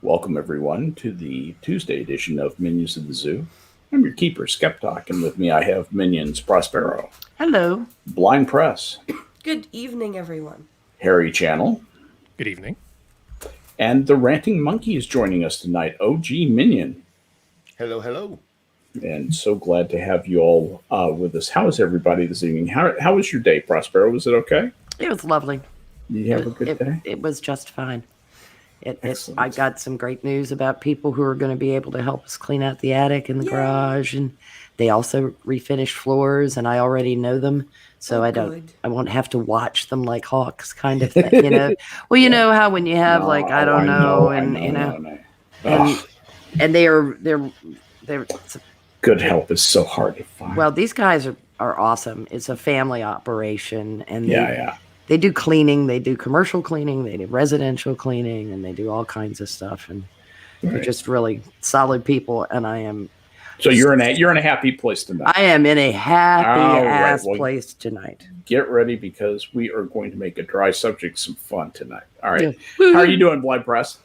Welcome, everyone, to the Tuesday edition of Minions of the Zoo. I'm your keeper, Skep, and with me I have Minions Prospero, Hello. Blind Press, Good evening, everyone. Harry Channel, Good evening. and the Ranting Monkey is joining us tonight, OG Minion. Hello, hello. And so glad to have you all with us. How is everybody this evening? How was your day, Prospero? Was it okay? It was lovely. Did you have a good day? It was just fine. Excellent. I got some great news about people who are going to be able to help us clean out the attic and the Yay. garage, and they also refinished floors, and I already know them, so Good. I won't have to watch them like hawks, kind of thing, you know. Well, you know how when you have No, like I don't know, and you know, no. and and they're Good help is so hard to find. well, these guys are awesome. It's a family operation, and yeah. they do cleaning, they do commercial cleaning, they do residential cleaning, and they do all kinds of stuff. And they're Right. just really solid people. And I am So you're in a happy place tonight. I am in a happy All right, ass well, place tonight. Get ready because we are going to make a dry subject some fun tonight. All right. Yeah. How are you doing, Blind Press?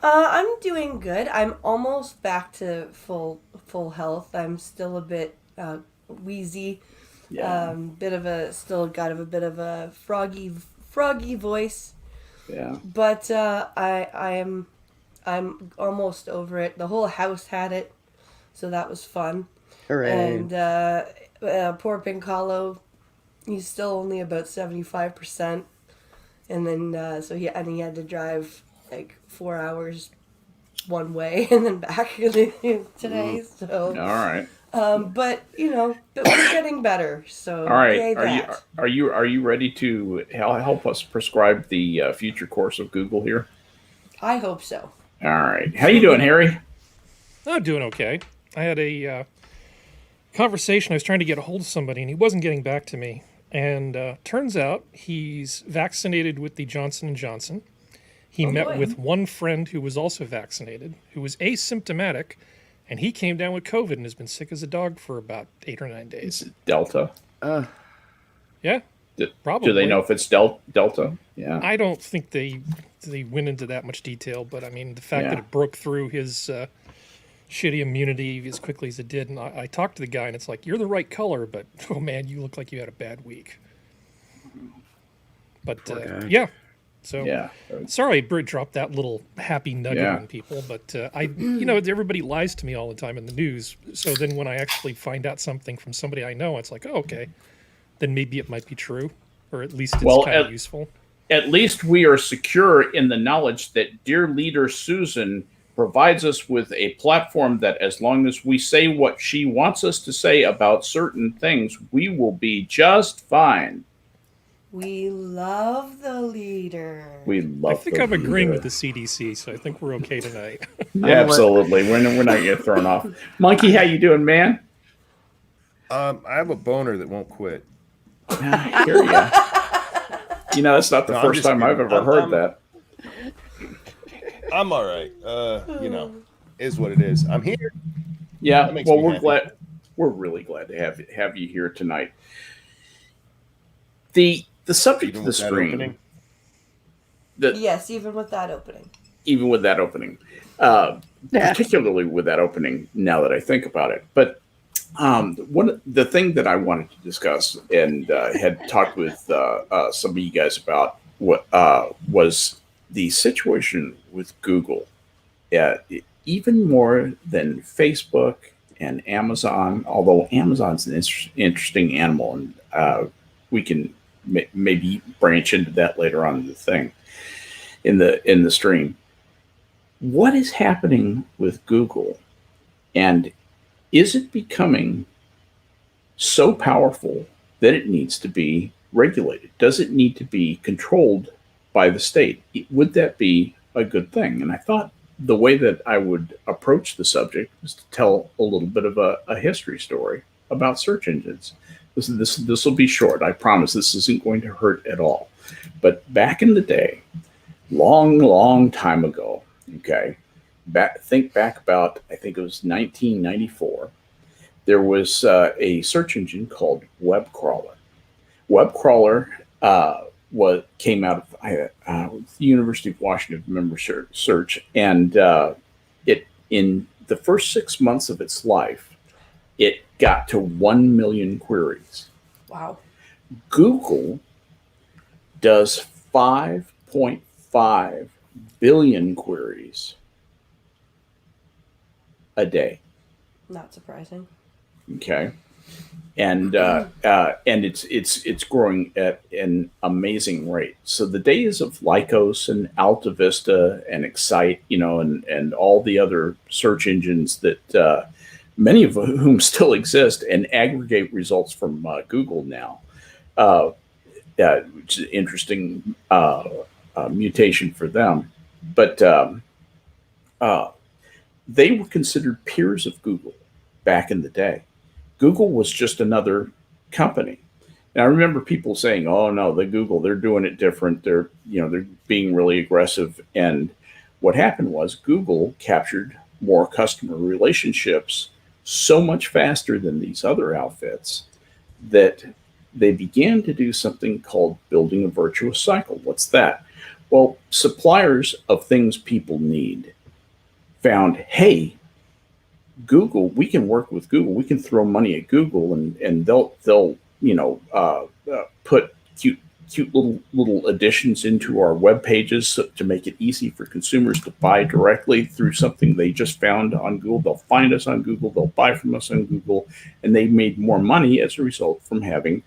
I'm doing good. I'm almost back to full health. I'm still a bit wheezy. Yeah. Still got a bit of a froggy voice. Yeah. But I'm almost over it. The whole house had it, so that was fun. Hooray. And poor Pincalo, he's still only about 75%. And then he had to drive like 4 hours one way and then back today. So, All right. but but we're getting better. So, All right. yay Are you ready to help us prescribe the future course of Google here? I hope so. All right. How you doing, Harry? I'm doing okay. I had a conversation. I was trying to get a hold of somebody, and he wasn't getting back to me. And turns out he's vaccinated with the Johnson & Johnson. He met boy. with one friend who was also vaccinated, who was asymptomatic, and he came down with COVID and has been sick as a dog for about 8 or 9 Is days. it Delta? Yeah, Do probably. they know if it's Delta? Yeah. I don't think they went into that much detail, but I mean, the fact Yeah. that it broke through his shitty immunity as quickly as it did, and I talked to the guy, and it's like, you're the right color, but oh man, you look like you had a bad week. But guy. yeah, so Yeah. sorry, I dropped that little happy nugget Yeah. on people, but everybody lies to me all the time in the news. So then when I actually find out something from somebody I know, it's like, oh, okay, then maybe it might be true, or at least it's Well, kind of useful. At least we are secure in the knowledge that dear leader Susan provides us with a platform that as long as we say what she wants us to say about certain things, we will be just fine. We love the leader. We love I think the I'm agreeing leader. with the CDC, so I think we're okay tonight. Absolutely. We're not getting thrown off. Monkey, how you doing, man? I have a boner that won't quit. I hear ya. You know, that's not the No, I'm first just time I've kidding. ever heard I'm- that. I'm all right. Is what it is. I'm here. Yeah, That makes well, me we're happy. glad. We're really glad to have you here tonight. The subject Even of the with that stream, opening. Yes, even with that opening. even with that opening, particularly with that opening. Now that I think about it, but the thing that I wanted to discuss and had talked with some of you guys about was the situation with Google. Even more than Facebook and Amazon, although Amazon's an interesting animal, and we can maybe branch into that later on in the thing in the stream. What is happening with Google, and is it becoming so powerful that it needs to be regulated? Does it need to be controlled by the state? Would that be a good thing? And I thought the way that I would approach the subject was to tell a little bit of a history story about search engines. This will be short. I promise this isn't going to hurt at all. But back in the day, long time ago, okay, think back about, I think it was 1994, there was a search engine called Web Crawler. Web Crawler came out of the University of Washington member search, and it in the first 6 months of its life, it got to 1 million queries. Wow. Google does 5.5 billion queries a day. Not surprising. Okay, and it's growing at an amazing rate. So the days of Lycos and Alta Vista and Excite, and all the other search engines that many of whom still exist and aggregate results from Google now, which is an interesting mutation for them. But they were considered peers of Google back in the day. Google was just another company. And I remember people saying, "Oh no, they're doing it different. They're being really aggressive." And what happened was Google captured more customer relationships so much faster than these other outfits that they began to do something called building a virtuous cycle. What's that? Well, suppliers of things people need found, hey, Google, we can work with Google. We can throw money at Google, and they'll put cute little additions into our web pages to make it easy for consumers to buy directly through something they just found on Google. They'll find us on Google. They'll buy from us on Google, and they made more money as a result from having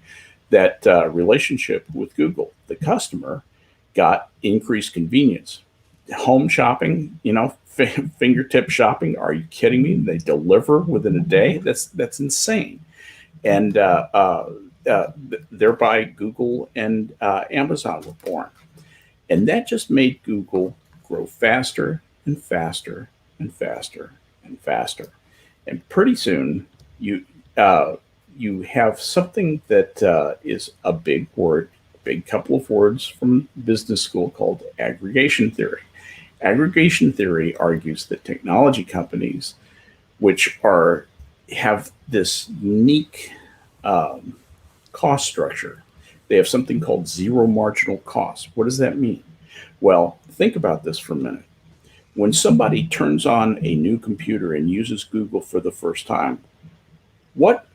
that relationship with Google. The customer got increased convenience. Home shopping, fingertip shopping. Are you kidding me? They deliver within a day. That's insane. And thereby Google and Amazon were born. And that just made Google grow faster and faster and faster and faster. And pretty soon you have something that is a big word, big couple of words from business school called aggregation theory. Aggregation theory argues that technology companies, which have this unique cost structure, they have something called zero marginal cost. What does that mean? Well, think about this for a minute. When somebody turns on a new computer and uses Google for the first time, what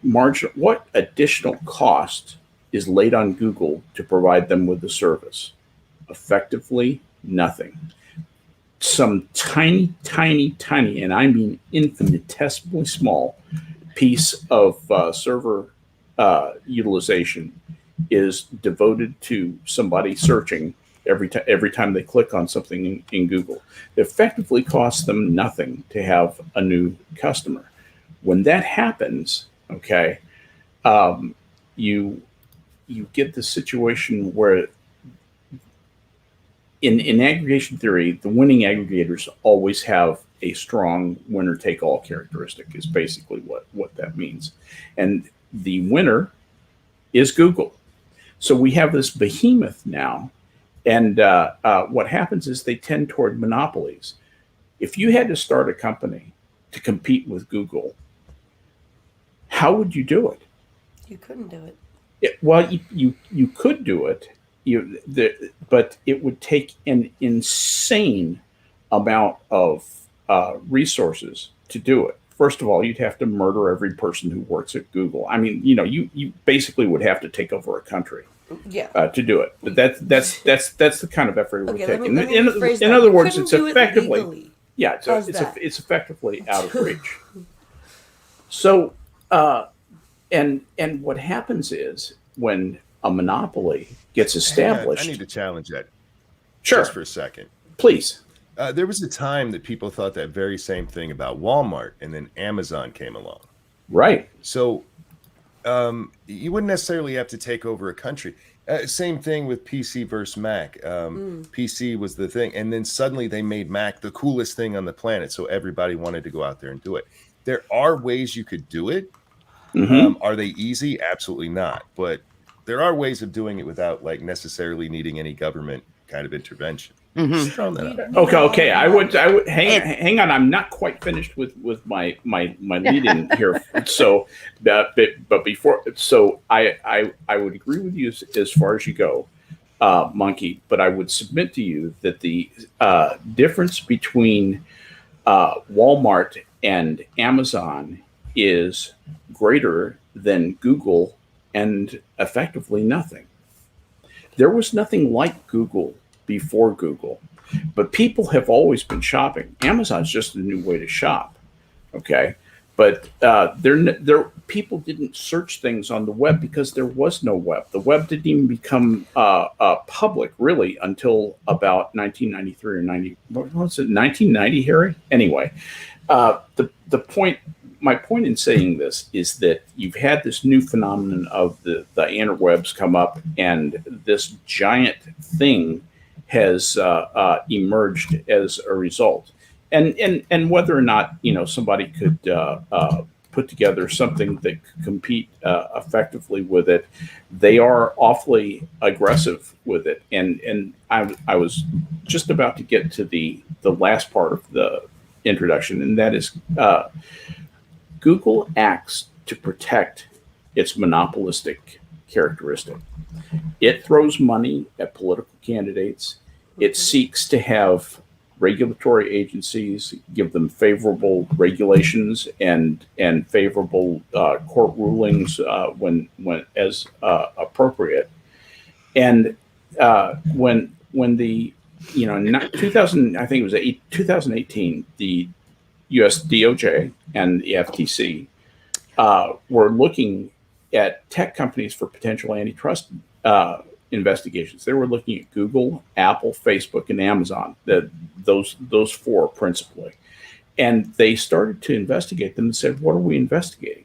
additional cost is laid on Google to provide them with the service? Effectively, nothing. Some tiny, and I mean infinitesimally small piece of server utilization is devoted to somebody searching every time they click on something in Google. It effectively costs them nothing to have a new customer. When that happens, okay, you get the situation where in aggregation theory, the winning aggregators always have a strong winner-take-all characteristic is basically what that means. And the winner is Google. So we have this behemoth now. And what happens is they tend toward monopolies. If you had to start a company to compete with Google, how would you do it? You couldn't do it. You could do it, but it would take an insane amount of resources to do it. First of all, you'd have to murder every person who works at Google. I mean, you basically would have to take over a country. Yeah. To do it, but that's the kind of effort it would take. In That. other words, couldn't it's do effectively it legally. yeah, it's effectively out of reach. So, and what happens is when a monopoly gets established, I need to challenge that. Sure, just for a second, please. There was a time that people thought that very same thing about Walmart, and then Amazon came along. Right. So you wouldn't necessarily have to take over a country. Same thing with PC versus Mac. PC was the thing, and then suddenly they made Mac the coolest thing on the planet, so everybody wanted to go out there and do it. There are ways you could do it. Mm-hmm. Are they easy? Absolutely not. But there are ways of doing it without necessarily needing any government kind of intervention. Mm-hmm. Just throwing that out. Okay. I would hang on. I'm not quite finished with my lead-in here. So, but before, so I would agree with you as far as you go. monkey, but I would submit to you that the difference between Walmart and Amazon is greater than Google and effectively nothing. There was nothing like Google before Google, but people have always been shopping. Amazon's just a new way to shop, okay? But people didn't search things on the web because there was no web. The web didn't even become public really until about 1993 or 90. What was it? 1990, Harry? Anyway, my point in saying this is that you've had this new phenomenon of the interwebs come up, and this giant thing has emerged as a result. And whether or not somebody could put together something that could compete effectively with it, they are awfully aggressive with it. And I was just about to get to the last part of the introduction, and that is Google acts to protect its monopolistic characteristic. It throws money at political candidates. It seeks to have regulatory agencies give them favorable regulations and favorable court rulings when as appropriate. And when the 2000, I think it was 2018, the U.S. DOJ and the FTC were looking at tech companies for potential antitrust investigations. They were looking at Google, Apple, Facebook, and Amazon. Those four principally, and they started to investigate them and said, "What are we investigating?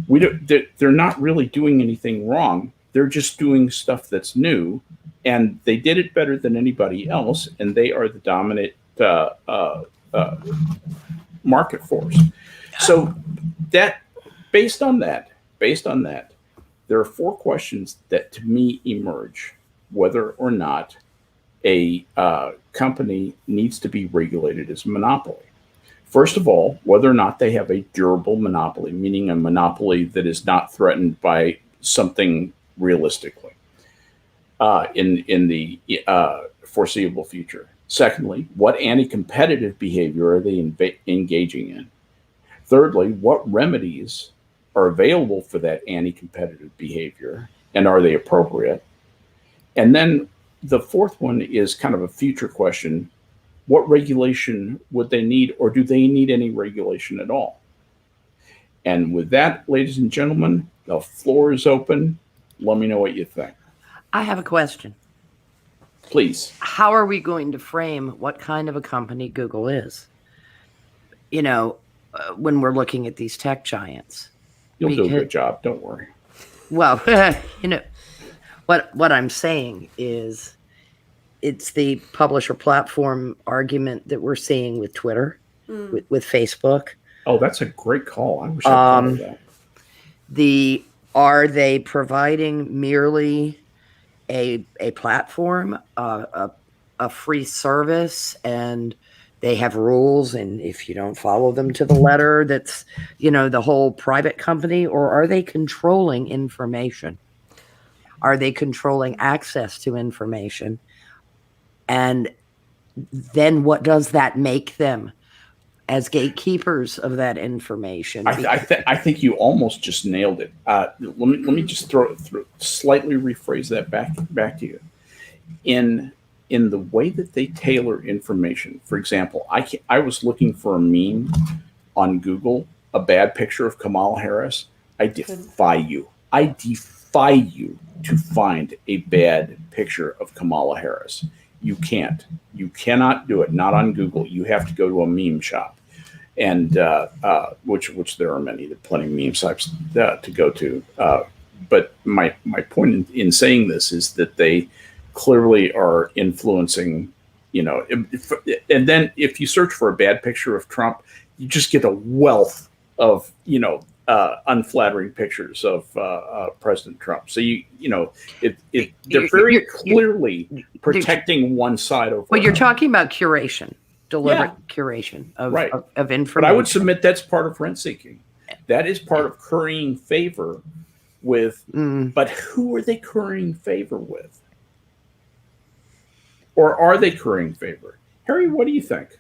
They're not really doing anything wrong. They're just doing stuff that's new, and they did it better than anybody else, and they are the dominant market force." So based on that, there are four questions that to me emerge: whether or not a company needs to be regulated as a monopoly. First of all, whether or not they have a durable monopoly, meaning a monopoly that is not threatened by something realistically in the foreseeable future. Secondly, what anti-competitive behavior are they engaging in? Thirdly, what remedies are available for that anti-competitive behavior, and are they appropriate? And then the fourth one is kind of a future question: what regulation would they need, or do they need any regulation at all? And with that, ladies and gentlemen, the floor is open. Let me know what you think. I have a question. Please. How are we going to frame what kind of a company Google is? When we're looking at these tech giants. You'll do a good job. Don't worry. Well, what I'm saying is it's the publisher platform argument that we're seeing with Twitter, with Facebook. Oh, that's a great call. I wish I thought of that. Are they providing merely a platform, a free service, and they have rules, and if you don't follow them to the letter, that's the whole private company? Or are they controlling information? Are they controlling access to information? And then what does that make them as gatekeepers of that information? I think you almost just nailed it. Let me just slightly rephrase that back to you. In the way that they tailor information. For example, I was looking for a meme on Google, a bad picture of Kamala Harris. I defy you to find a bad picture of Kamala Harris. You can't. You cannot do it. Not on Google. You have to go to a meme shop, and which there are many. There are plenty of meme sites to go to. But my point in saying this is that they clearly are influencing. And then if you search for a bad picture of Trump, you just get a wealth of unflattering pictures of President Trump. So they're very clearly protecting one side over. Well, you're talking about curation, deliberate curation of information. But I would submit that's part of rent seeking. That is part of currying favor with. But who are they currying favor with? or are they currying favor? Harry, what do you think?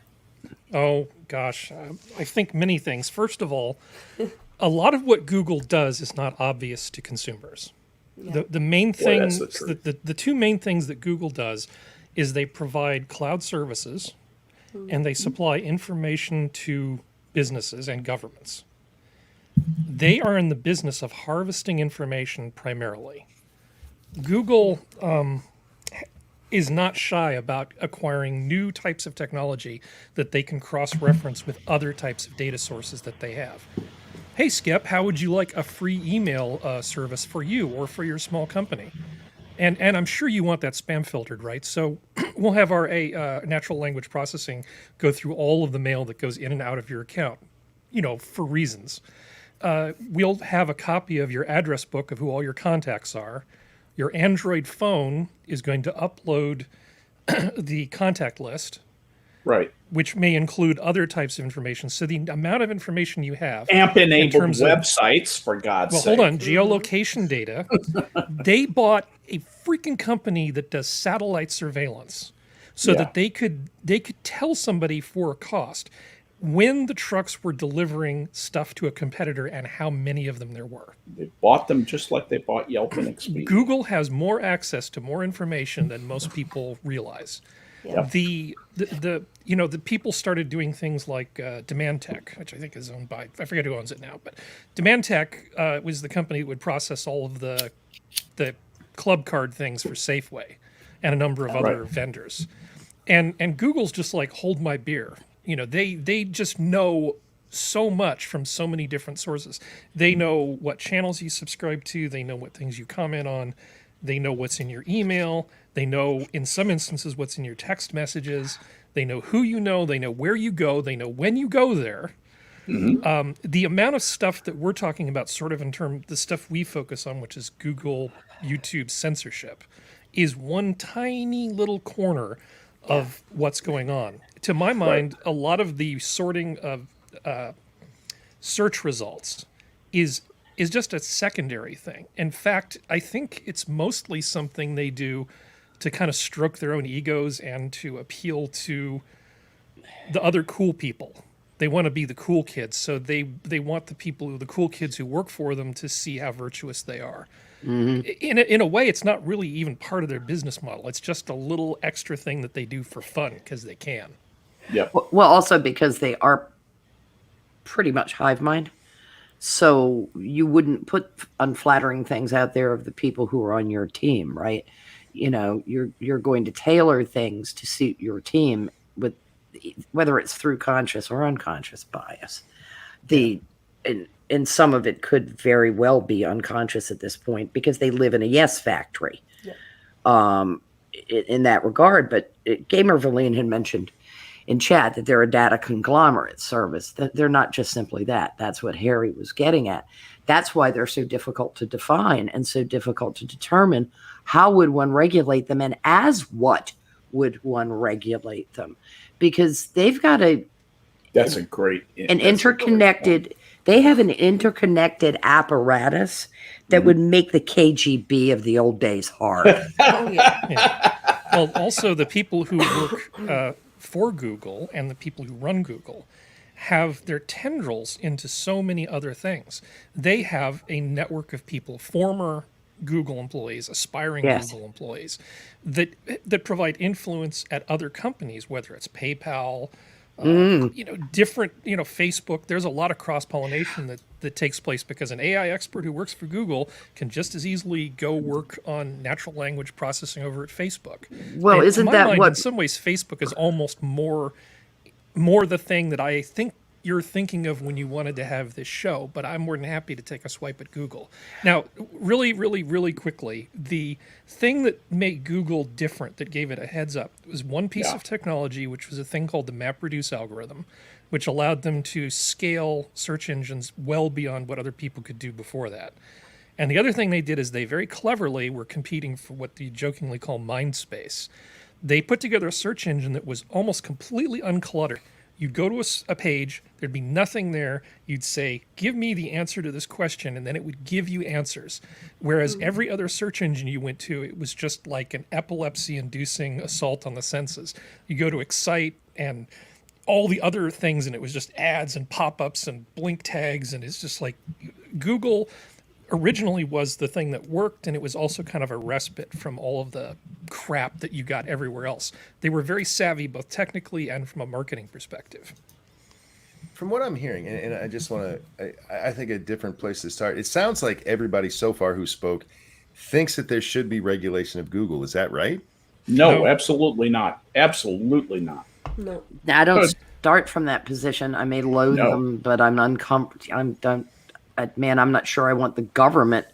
Oh, gosh. I think many things. First of all, a lot of what Google does is not obvious to consumers. The main Boy, thing, that's the truth. the two main things that Google does is they provide cloud services and they supply information to businesses and governments. They are in the business of harvesting information primarily. Google is not shy about acquiring new types of technology that they can cross-reference with other types of data sources that they have. Hey, Skep, how would you like a free email service for you or for your small company? And I'm sure you want that spam filtered, right? So we'll have our natural language processing go through all of the mail that goes in and out of your account, for reasons. We'll have a copy of your address book of who all your contacts are. Your Android phone is going to upload the contact list, Right. which may include other types of information. So the amount of information you have. AMP-enabled terms of- websites, for God's sake. Well, hold on. Geolocation data. They bought a freaking company that does satellite surveillance so that they could tell somebody for a cost when the trucks were delivering stuff to a competitor and how many of them there were. They bought them just like they bought Yelp and Expedia. Google has more access to more information than most people realize. Yep. The people started doing things like Demand Tech, which I think is owned by, I forget who owns it now, but Demand Tech was the company that would process all of the club card things for Safeway and a number of other vendors. And Google's just like, hold my beer. They just know so much from so many different sources. They know what channels you subscribe to. They know what things you comment on. They know what's in your email. They know, in some instances, what's in your text messages. They know who you know. They know where you go. They know when you go there. The amount of stuff that we're talking about, sort of in terms the stuff we focus on, which is Google, YouTube censorship, is one tiny little corner of what's going on. To my mind, a lot of the sorting of search results is just a secondary thing. In fact, I think it's mostly something they do to kind of stroke their own egos and to appeal to the other cool people. They want to be the cool kids, so they want the cool kids who work for them to see how virtuous they are. In a way, it's not really even part of their business model. It's just a little extra thing that they do for fun because they can. Yep. Well, also because they are pretty much hive mind. So you wouldn't put unflattering things out there of the people who are on your team, right? You're going to tailor things to suit your team, with whether it's through conscious or unconscious bias. And some of it could very well be unconscious at this point because they live in a yes factory. In that regard. But Gamer Valine had mentioned in chat that they're a data conglomerate service. That they're not just simply that. That's what Harry was getting at. That's why they're so difficult to define and so difficult to determine. How would one regulate them, and as what would one regulate them? Because they've got That's a great interconnected. They have an interconnected apparatus that would make the KGB of the old days hard. Oh, yeah. Well, also the people who work for Google and the people who run Google have their tendrils into so many other things. They have a network of people, former Google employees, aspiring Google employees, that provide influence at other companies, whether it's PayPal, different, Facebook. There's a lot of cross-pollination that takes place because an AI expert who works for Google can just as easily go work on natural language processing over at Facebook. Well, and isn't to my that mind, what... in some ways, Facebook is almost more the thing that I think you're thinking of when you wanted to have this show, but I'm more than happy to take a swipe at Google. Now, really, really, really quickly, the thing that made Google different, that gave it a heads up, was one piece of technology, which was a thing called the MapReduce algorithm, which allowed them to scale search engines well beyond what other people could do before that. And the other thing they did is they very cleverly were competing for what they jokingly call mind space. They put together a search engine that was almost completely uncluttered. You'd go to a page, there'd be nothing there. You'd say, give me the answer to this question, and then it would give you answers. Whereas every other search engine you went to, it was just like an epilepsy-inducing assault on the senses. You go to Excite and all the other things, and it was just ads and pop-ups and blink tags, and it's just like Google originally was the thing that worked, and it was also kind of a respite from all of the crap that you got everywhere else. They were very savvy, both technically and from a marketing perspective. From what I'm hearing, and I just want to, I think a different place to start. It sounds like everybody so far who spoke thinks that there should be regulation of Google. Is that right? No, absolutely not. Absolutely not. No. I don't start from that position. I may loathe them, but I'm uncomfortable. I'm not sure I want the government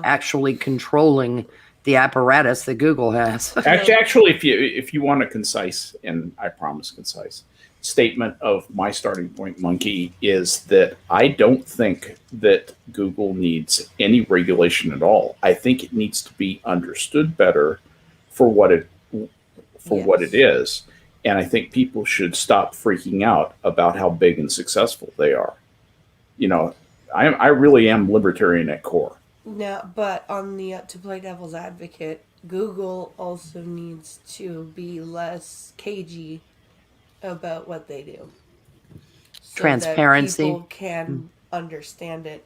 actually controlling the apparatus that Google has. Actually, if you want a concise, and I promise concise, statement of my starting point, Monkey, is that I don't think that Google needs any regulation at all. I think it needs to be understood better for what it is, and I think people should stop freaking out about how big and successful they are. You know, I really am libertarian at core. Now, but on the to play devil's advocate, Google also needs to be less cagey about what they do. So Transparency. that people can understand it.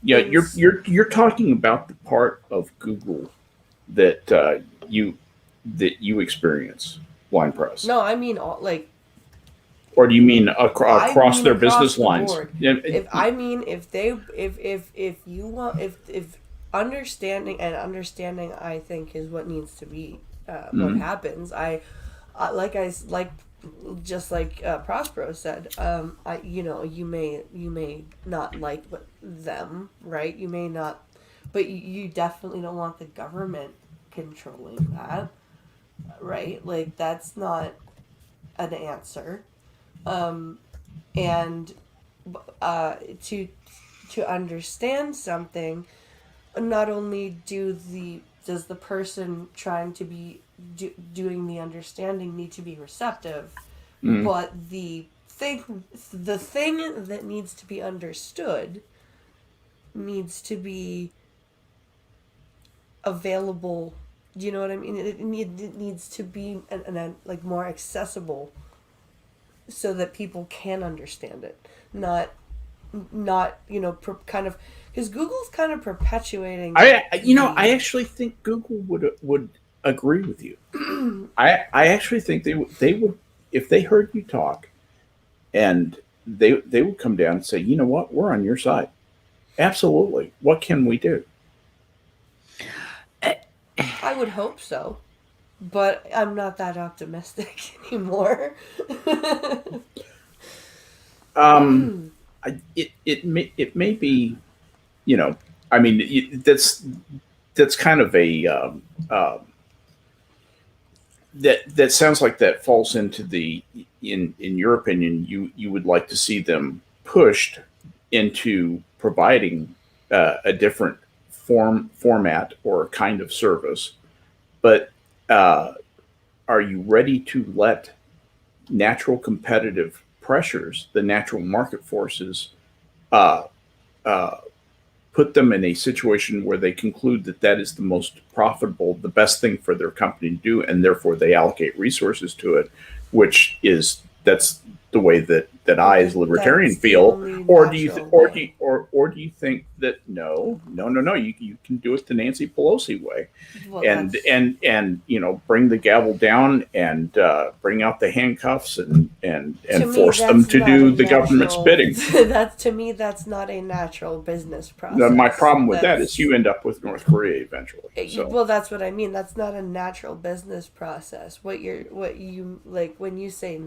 Yeah, you're talking about the part of Google that you experience, Blind Press. No, I mean all, like. Or do you mean across their business lines? If understanding, I think is what needs to be what happens. Just like Prospero said, you may not like them, right? You may not, but you definitely don't want the government controlling that, right? Like that's not an answer. And to understand something, not only does the person trying to be doing the understanding need to be receptive, but the thing that needs to be understood needs to be available. Do you know what I mean? It needs to be like more accessible, so that people can understand it, not kind of, because Google's kind of perpetuating. I actually think Google would agree with you. I actually think they would, if they heard you talk, and they would come down and say, you know what, we're on your side. Absolutely. What can we do? I would hope so. But I'm not that optimistic anymore. It may be, I mean, that's kind of a that sounds like that falls into the, in your opinion, you would like to see them pushed into providing a different format or kind of service, but are you ready to let natural competitive pressures, the natural market forces, put them in a situation where they conclude that is the most profitable, the best thing for their company to do, and therefore they allocate resources to it, that's the way that I as a libertarian feel? Or do you think that no, you can do it the Nancy Pelosi way, and bring the gavel down and bring out the handcuffs and force them to do the government's bidding. To me, that's not a natural business process. My problem with that is you end up with North Korea eventually. So. Well, that's what I mean. That's not a natural business process. What you like when you say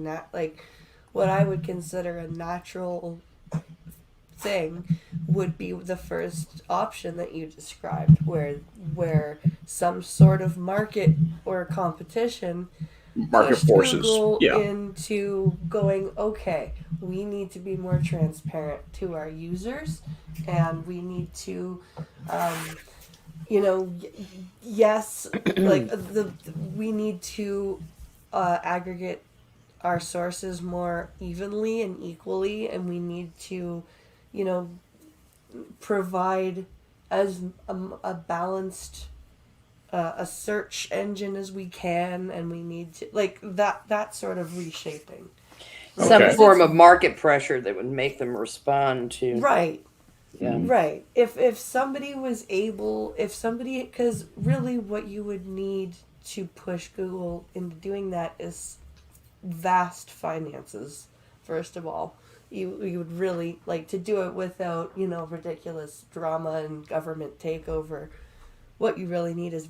what I would consider a natural thing would be the first option that you described, where some sort of market or competition pushed forces Google into going, okay, we need to be more transparent to our users, and we need to yes, we need to aggregate our sources more evenly and equally, and we need to, you know, provide as a balanced a search engine as we can, and we need to like that sort of reshaping. Some Okay. form of market pressure that would make them respond to. Right. Yeah. Right. If somebody was able, because really what you would need to push Google into doing that is vast finances. First of all, you would really like to do it without, you know, ridiculous drama and government takeover. What you really need is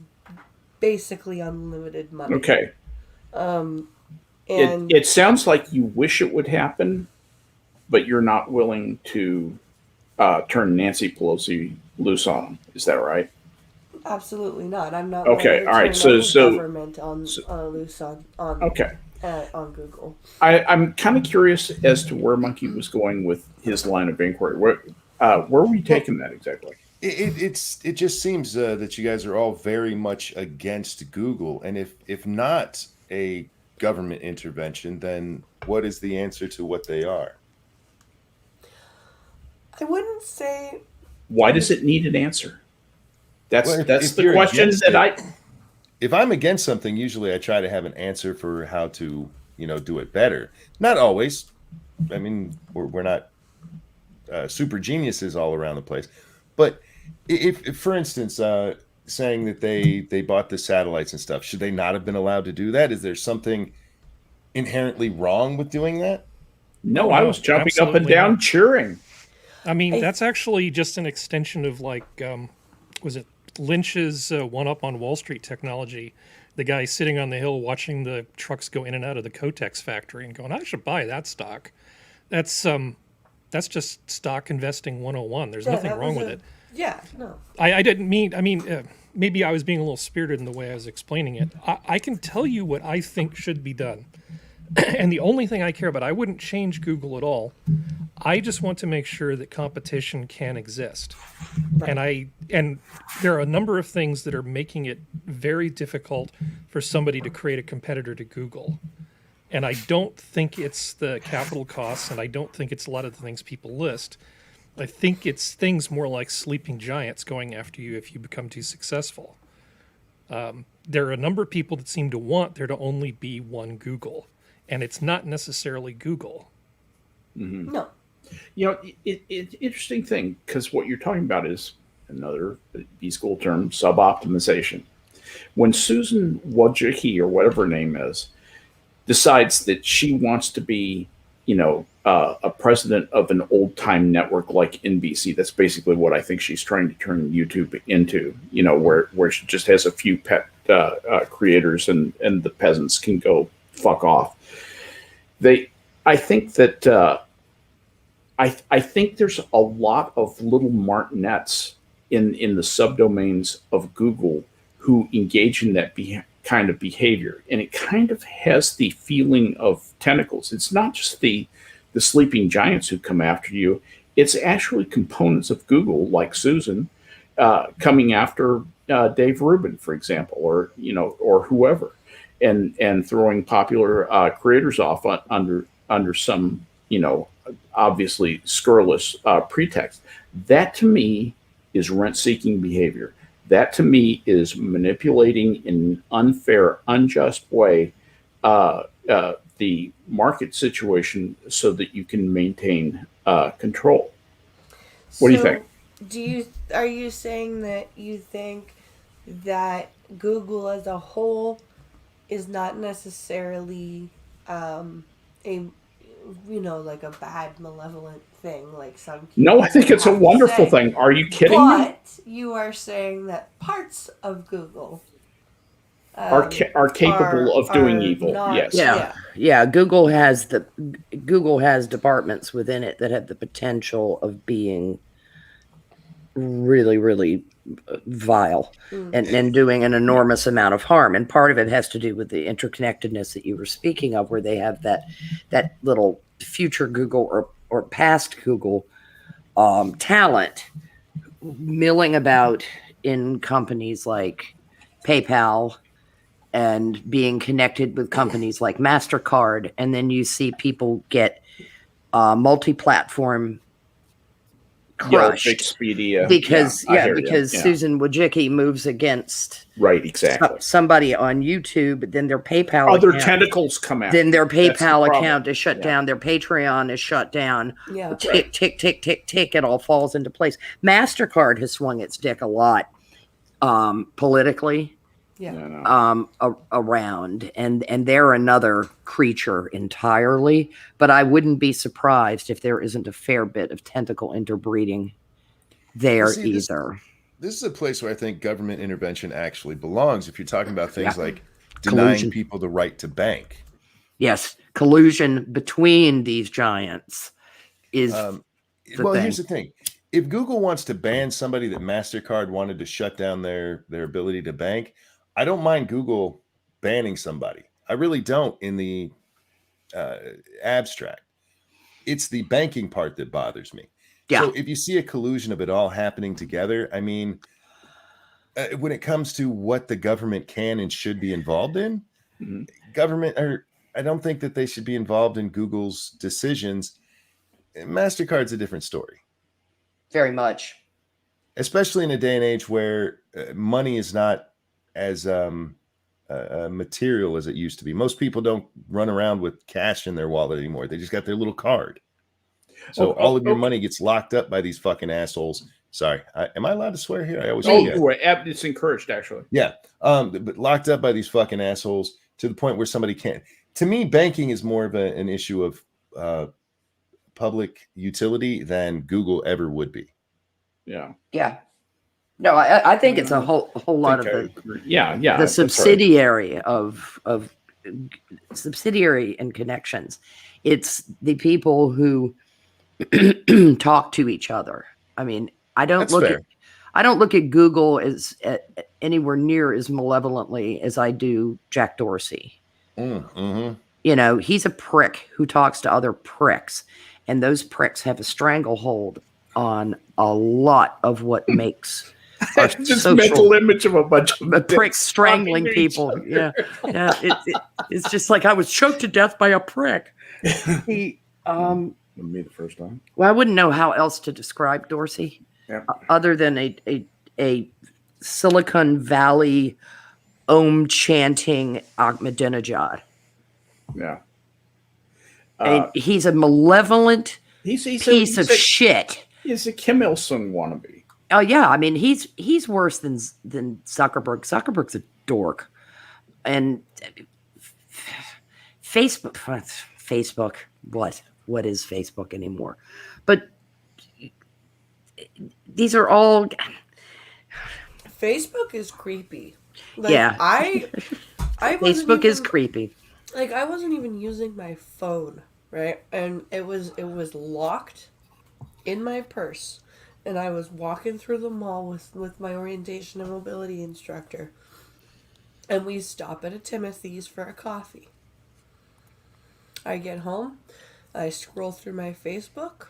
basically unlimited money. Okay. And It sounds like you wish it would happen, but you're not willing to turn Nancy Pelosi loose on them. Is that right? absolutely not. I'm not. Okay, willing to all right, turn so- any government on loose on Okay. on Google. I'm kind of curious as to where Monkey was going with his line of inquiry. Where were you taking that exactly? It just seems that you guys are all very much against Google, and if not a government intervention, then what is the answer to what they are? I wouldn't say. Why does it need an answer? That's Well, that's if the you're question against that it- I. If I'm against something, usually I try to have an answer for how to, do it better. Not always. I mean, we're not super geniuses all around the place. But if for instance, saying that they bought the satellites and stuff, should they not have been allowed to do that? Is there something inherently wrong with doing that? No, Oh, I no, was jumping up and absolutely down not. cheering. I mean, I- that's actually just an extension of like, was it Lynch's one up on Wall Street technology? The guy sitting on the hill watching the trucks go in and out of the Kotex factory and going, I should buy that stock. That's just stock investing 101. There's nothing that wrong was with a- it. Yeah, no. I didn't mean, maybe I was being a little spirited in the way I was explaining it. I can tell you what I think should be done. And the only thing I care about, I wouldn't change Google at all. I just want to make sure that competition can exist. And there are a number of things that are making it very difficult for somebody to create a competitor to Google. And I don't think it's the capital costs, and I don't think it's a lot of the things people list. I think it's things more like sleeping giants going after you if you become too successful. There are a number of people that seem to want there to only be one Google, and it's not necessarily Google. No. It's interesting thing because what you're talking about is another B-school term, sub-optimization. When Susan Wojcicki, or whatever her name is, decides that she wants to be, a president of an old-time network like NBC, that's basically what I think she's trying to turn YouTube into, where she just has a few pet creators and the peasants can go fuck off. I think that I think there's a lot of little martinets in the subdomains of Google who engage in that kind of behavior, and it kind of has the feeling of tentacles. It's not just the sleeping giants who come after you; it's actually components of Google, like Susan, coming after Dave Rubin, for example, or whoever, and throwing popular creators off under some obviously scurrilous pretext. That to me is rent-seeking behavior. That to me is manipulating in an unfair, unjust way the market situation so that you can maintain control. What do you think? Are you saying that you think that Google as a whole is not necessarily like a bad, malevolent thing, like some people No, I think it's a have to wonderful say? thing. Are you kidding me? But you are saying that parts of Google Are capable of doing evil? not- Yes. Yeah. Google has departments within it that have the potential of being really, really vile and doing an enormous amount of harm. And part of it has to do with the interconnectedness that you were speaking of, where they have that little future Google or past Google talent milling about in companies like PayPal and being connected with companies like MasterCard. And then you see people get multi-platform Yelp, crushed Expedia. because I hear you. because Yeah. Susan Wojcicki moves against Right, exactly. somebody on YouTube, then their PayPal Other account, tentacles come out. then their That's the PayPal problem. account is shut down, their Patreon is shut down. Yeah. Tick, tick, tick, tick, tick, it all falls into place. MasterCard has swung its dick a lot politically Yeah. around, and they're another creature entirely, but I wouldn't be surprised if there isn't a fair bit of tentacle interbreeding there either. This is a place where I think government intervention actually belongs if you're talking about things like denying Collusion. people the right to bank. Yes, collusion between these giants is Well, thing. here's the thing. If Google wants to ban somebody that MasterCard wanted to shut down their ability to bank, I don't mind Google banning somebody. I really don't in the abstract. It's the banking part that bothers me. Yeah. So if you see a collusion of it all happening together, I mean, when it comes to what the government can and should be involved in, I don't think that they should be involved in Google's decisions. MasterCard's a different story. very much. Especially in a day and age where money is not as material as it used to be. Most people don't run around with cash in their wallet anymore. They just got their little card. So all of your money gets locked up by these fucking assholes. Sorry, am I allowed to swear here? I always it's encouraged, actually. Yeah, but locked up by these fucking assholes to the point where somebody can't. To me, banking is more of an issue of public utility than Google ever would be. Yeah. Yeah. No, I think it's a whole lot of the subsidiary of subsidiary and connections. It's the people who talk to each other. I mean, I don't look at Google as anywhere near as malevolently as I do Jack Dorsey. Mm-hmm. You know, he's a prick who talks to other pricks, and those pricks have a stranglehold on a lot of what makes our this social mental image of a bunch of pricks strangling people. Yeah, it's just like I was choked to death by a prick. He, me the first time. well, I wouldn't know how else to describe Dorsey, other than a Silicon Valley Om chanting Ahmadinejad. Yeah. And he's a malevolent piece of shit. He's a Kim Il Sung wannabe. Oh yeah, I mean he's worse than Zuckerberg. Zuckerberg's a dork, and Facebook. What is Facebook anymore? But these are all. Facebook is creepy. Like, Yeah, I Facebook is creepy. Like, I wasn't even using my phone, right? And it was locked in my purse. And I was walking through the mall with my orientation and mobility instructor. And we stop at a Timothy's for a coffee. I get home. I scroll through my Facebook.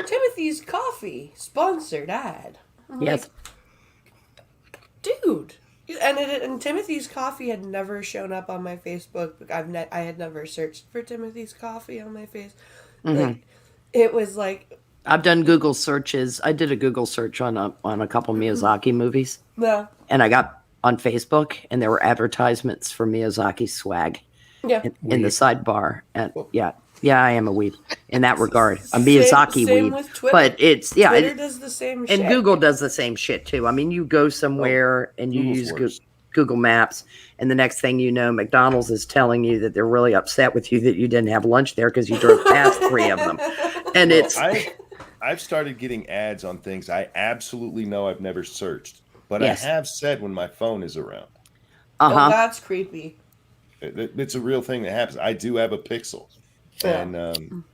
Timothy's Coffee, sponsored ad. I'm Yes. like, dude. And Timothy's Coffee had never shown up on my Facebook. I had never searched for Timothy's Coffee on my face. Mm-hmm. Like, it was like, I've done Google searches. I did a Google search on a couple Miyazaki movies, yeah, and I got on Facebook, and there were advertisements for Miyazaki swag yeah. in the sidebar. And yeah, I am a weeb in that regard. A Miyazaki same weeb, with Twitter. but it's Twitter does the same shit. and Google does the same shit too. I mean, you go somewhere and you Google's use worse. Google Maps, and the next thing you know, McDonald's is telling you that they're really upset with you that you didn't have lunch there because you drove past 3 of them, and it's. I've started getting ads on things I absolutely know I've never searched, but Yes. I have said when my phone is around. Oh, that's creepy. It's a real thing that happens. I do have a Pixel, Yeah. and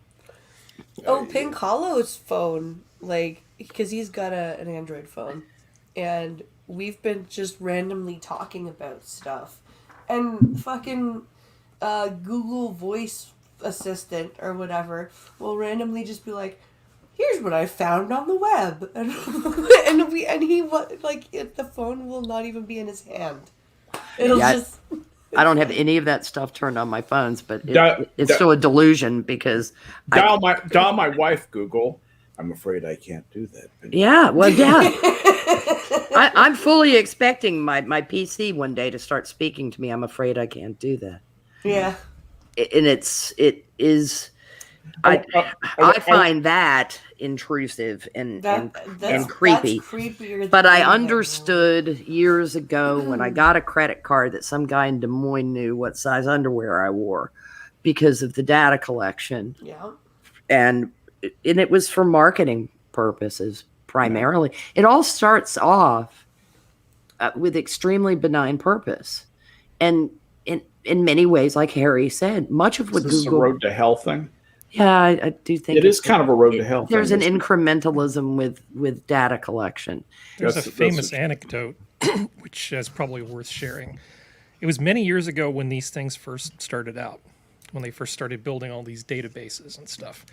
Pink Hollow's phone, like, because he's got an Android phone, and we've been just randomly talking about stuff, and fucking Google Voice Assistant or whatever will randomly just be like, here's what I found on the web, and he the phone will not even be in his hand. It'll Yeah. just. I don't have any of that stuff turned on my phones, but Da- it's da- still a delusion because dial my wife, Google. I'm afraid I can't do that. yeah, well, yeah. I'm fully expecting my PC one day to start speaking to me. I'm afraid I can't do that. Yeah. And it is. I find that intrusive and That's creepy. That's creepier. But than I anything. understood years ago when I got a credit card that some guy in Des Moines knew what size underwear I wore because of the data collection. Yeah. And it was for marketing purposes primarily. It all starts off with extremely benign purpose. And in many ways, like Harry said, much of what Is this Google... a road to hell thing? Yeah, I do think It is kind of a road to hell. There's thing, an isn't it? incrementism with data collection. There's a That's- famous anecdote, which is probably worth sharing. It was many years ago when these things first started out, when they first started building all these databases and stuff.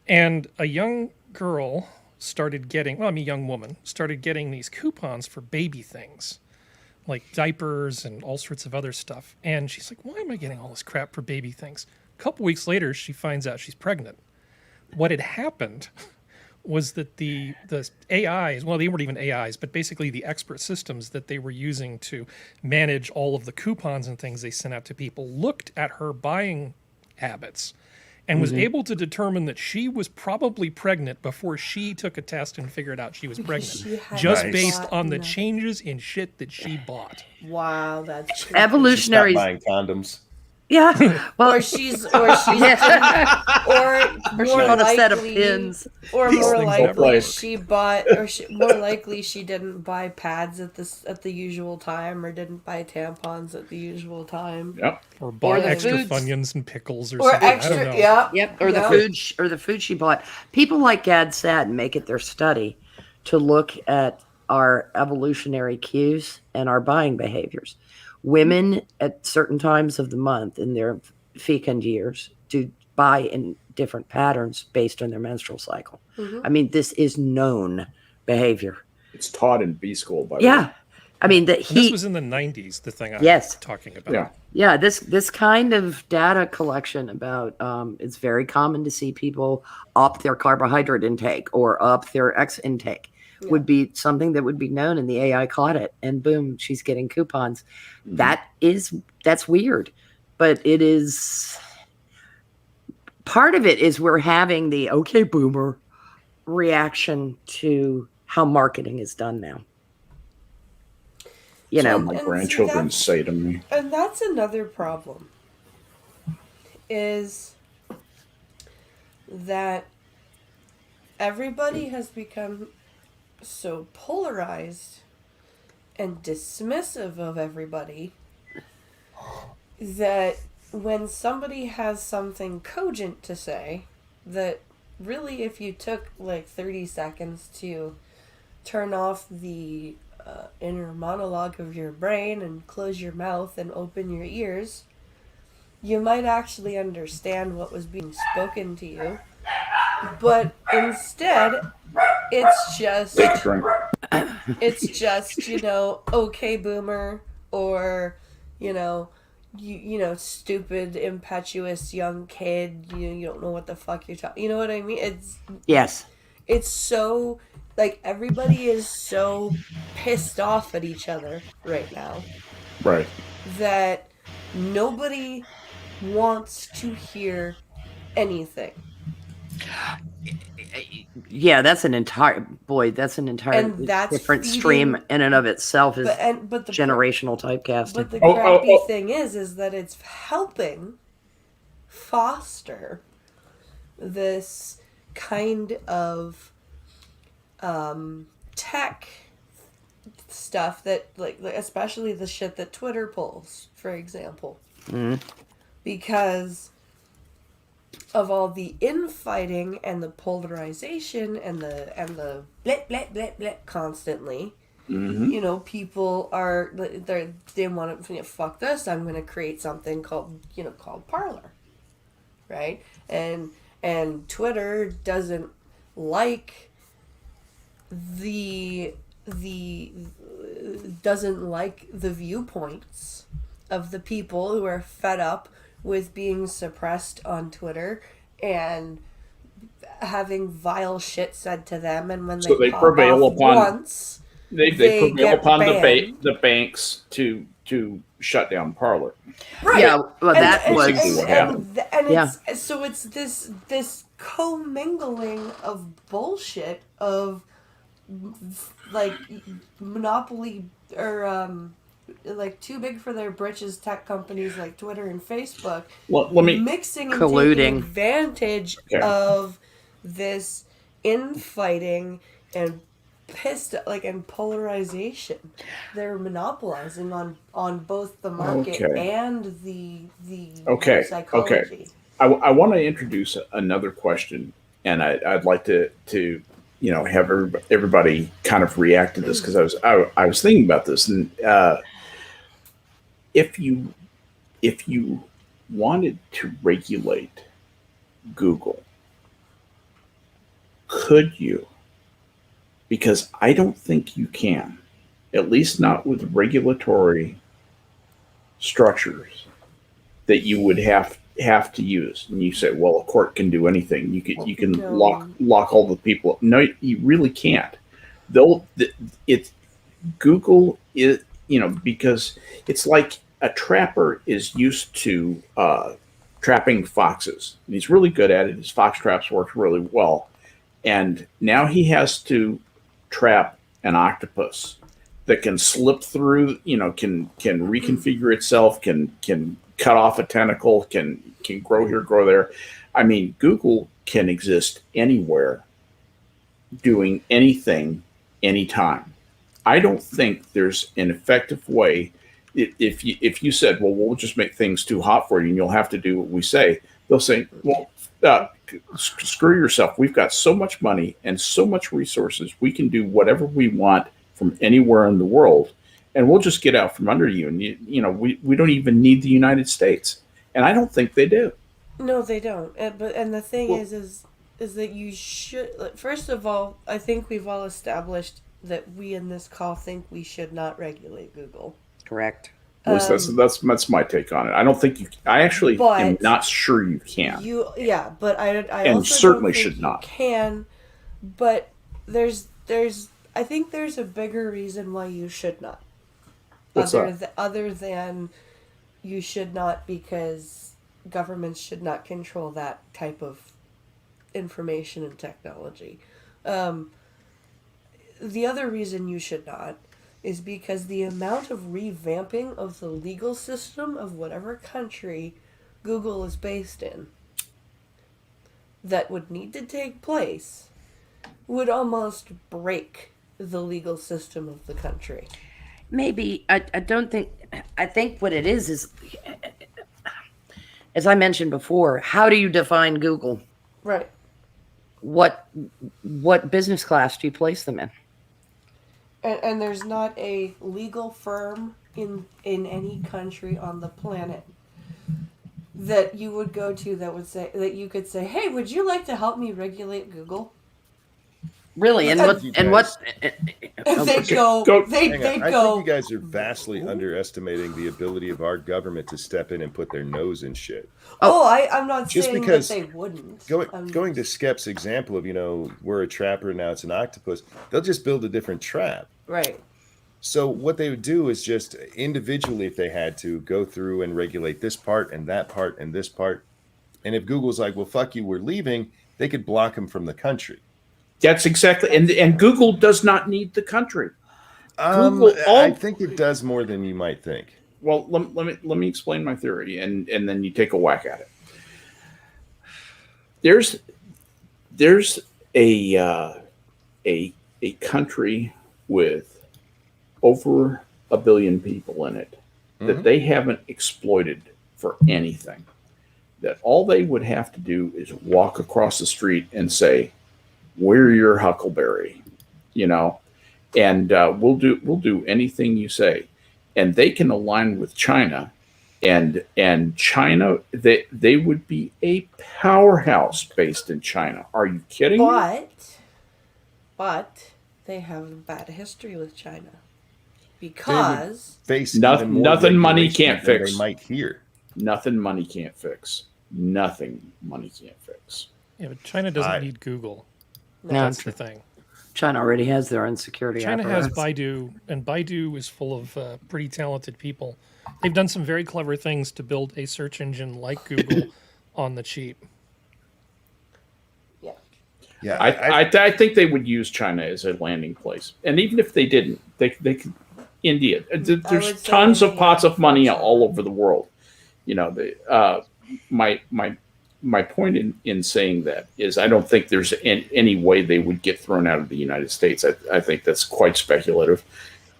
And a young girl started getting, well, I mean, a young woman started getting these coupons for baby things, like diapers and all sorts of other stuff. And she's like, why am I getting all this crap for baby things? A couple weeks later, she finds out she's pregnant. What had happened was that the AIs, well, they weren't even AIs, but basically the expert systems that they were using to manage all of the coupons and things they sent out to people looked at her buying habits and was able to determine that she was probably pregnant before she took a test and figured out she was pregnant, she had just Nice. based bought on the enough. changes in shit that she bought. Wow, that's creepy. Stop Evolutionary. buying condoms. Yeah. Well, Or she's or more she bought a set of likely- pins. Or These more things likely never work. she bought, more likely she didn't buy pads at the usual time, or didn't buy tampons at the usual time. Yep. Or bought the extra foods. Funyuns and pickles or Or something. I extra, don't know. yeah. Yep. Or the Yeah. food she bought. People like Gad Saad make it their study to look at our evolutionary cues and our buying behaviors. Women at certain times of the month in their fecund years do buy in different patterns based on their menstrual cycle. Mhm. I mean, this is known behavior. It's taught in B school, by the way. Yeah. I mean, that And this was in the 90s, the thing I'm Yes. talking about. Yeah. Yeah, this kind of data collection about it's very common to see people up their carbohydrate intake or up their X intake Yeah. would be something that would be known, and the AI caught it, and boom, she's getting coupons. That's weird, but it is part of it is we're having the okay boomer reaction to how marketing is done now. You So- know, My And see, grandchildren that's- say to me, And that's another problem, is that everybody has become so polarized and dismissive of everybody that when somebody has something cogent to say, that really if you took like 30 seconds to turn off the inner monologue of your brain and close your mouth and open your ears, you might actually understand what was being spoken to you. But instead, it's just, take a drink. okay boomer, or, you know, stupid, impetuous young kid, you don't know what the fuck you're talking, you know what I mean? yes. It's so, like, everybody is so pissed off at each other right now Right. that nobody wants to hear anything. Yeah, that's an entirely And that's different feeding- stream in and of itself is But the generational typecasting. But the Oh, crappy thing is that it's helping foster this kind of tech stuff that, like especially the shit that Twitter pulls, for example, because of all the infighting and the polarization and the blah blah blah blah constantly. You know, people are they want to fuck this. I'm going to create something called Parler, right? And Twitter doesn't like the doesn't like the viewpoints of the people who are fed up with being suppressed on Twitter and having vile shit said to them, and when So they they pop prevail off upon once, they they prevail get upon banned. the banks to shut down Parler. Right. Yeah, well, And- that and, was and, what happened. and Yeah. it's so it's this commingling of bullshit of like monopoly or like too big for their britches tech companies like Twitter and Facebook Well, let me. mixing and Colluding. taking advantage Okay. of this infighting and and polarization. They're monopolizing on both the market Okay. and the Okay. psychology. I want to introduce another question, and I'd like to have everybody kind of react to this, because I was thinking about this, and if you wanted to regulate Google, could you? Because I don't think you can, at least not with regulatory structures that you would have to use. And you say, well, a court can do anything. You can No. lock all the people up. No, you really can't. It's Google is, because it's like a trapper is used to trapping foxes, and he's really good at it. His fox traps work really well, and now he has to trap an octopus that can slip through, can reconfigure itself, can cut off a tentacle, can grow here, grow there. I mean, Google can exist anywhere, doing anything, anytime. I don't think there's an effective way. If you said, well, we'll just make things too hot for you and you'll have to do what we say, they'll say, well, screw yourself. We've got so much money and so much resources. We can do whatever we want from anywhere in the world, and we'll just get out from under you. And we don't even need the United States. And I don't think they do. No, they don't. And the thing is that you should. First of all, I think we've all established that we in this call think we should not regulate Google. correct. At least that's my take on it. I don't think you. I actually am not sure you can. But I and also certainly don't think should you not. can. But I think there's a bigger reason why you should not. What's that? Other than you should not, because governments should not control that type of information and technology. The other reason you should not is because the amount of revamping of the legal system of whatever country Google is based in that would need to take place would almost break the legal system of the country. Maybe I don't think. I think what it is, as I mentioned before, how do you define Google? Right. What business class do you place them in? And there's not a legal firm in any country on the planet that you would go to that you could say, hey, would you like to help me regulate Google? Really? And I what? think And you what? They'd go. Go- They'd Hang on. I go. think you guys are vastly underestimating the ability of our government to step in and put their nose in shit. I'm not Just saying because that they wouldn't. Going to Skep's example of, we're a trapper, now it's an octopus, they'll just build a different trap. Right. So what they would do is just individually, if they had to, go through and regulate this part and that part and this part. And if Google's like, well, fuck you, we're leaving, they could block them from the country. That's exactly, and Google does not need the country. Google, I think it does more than you might think. Well, let me explain my theory, and then you take a whack at it. There's a country with over 1 billion people in it that they haven't exploited for anything. That all they would have to do is walk across the street and say, "We're your Huckleberry," and we'll do anything you say, and they can align with China, and China, they would be a powerhouse based in China. Are you kidding me? But they have a bad history with China. because face Nothing- even more nothing money regulation can't than fix. They might hear. Nothing money can't fix. Nothing money can't fix. Yeah, but China doesn't I- need Google. No, That's it's the thing. China already has their own security China has apparatus. Baidu, and Baidu is full of pretty talented people. They've done some very clever things to build a search engine like Google on the cheap. yeah. Yeah, I think they would use China as a landing place, and even if they didn't, they could. India, would there's say tons of India pots of money for sure. all over the world. You know, my point in saying that is I don't think there's any way they would get thrown out of the United States. I think that's quite speculative,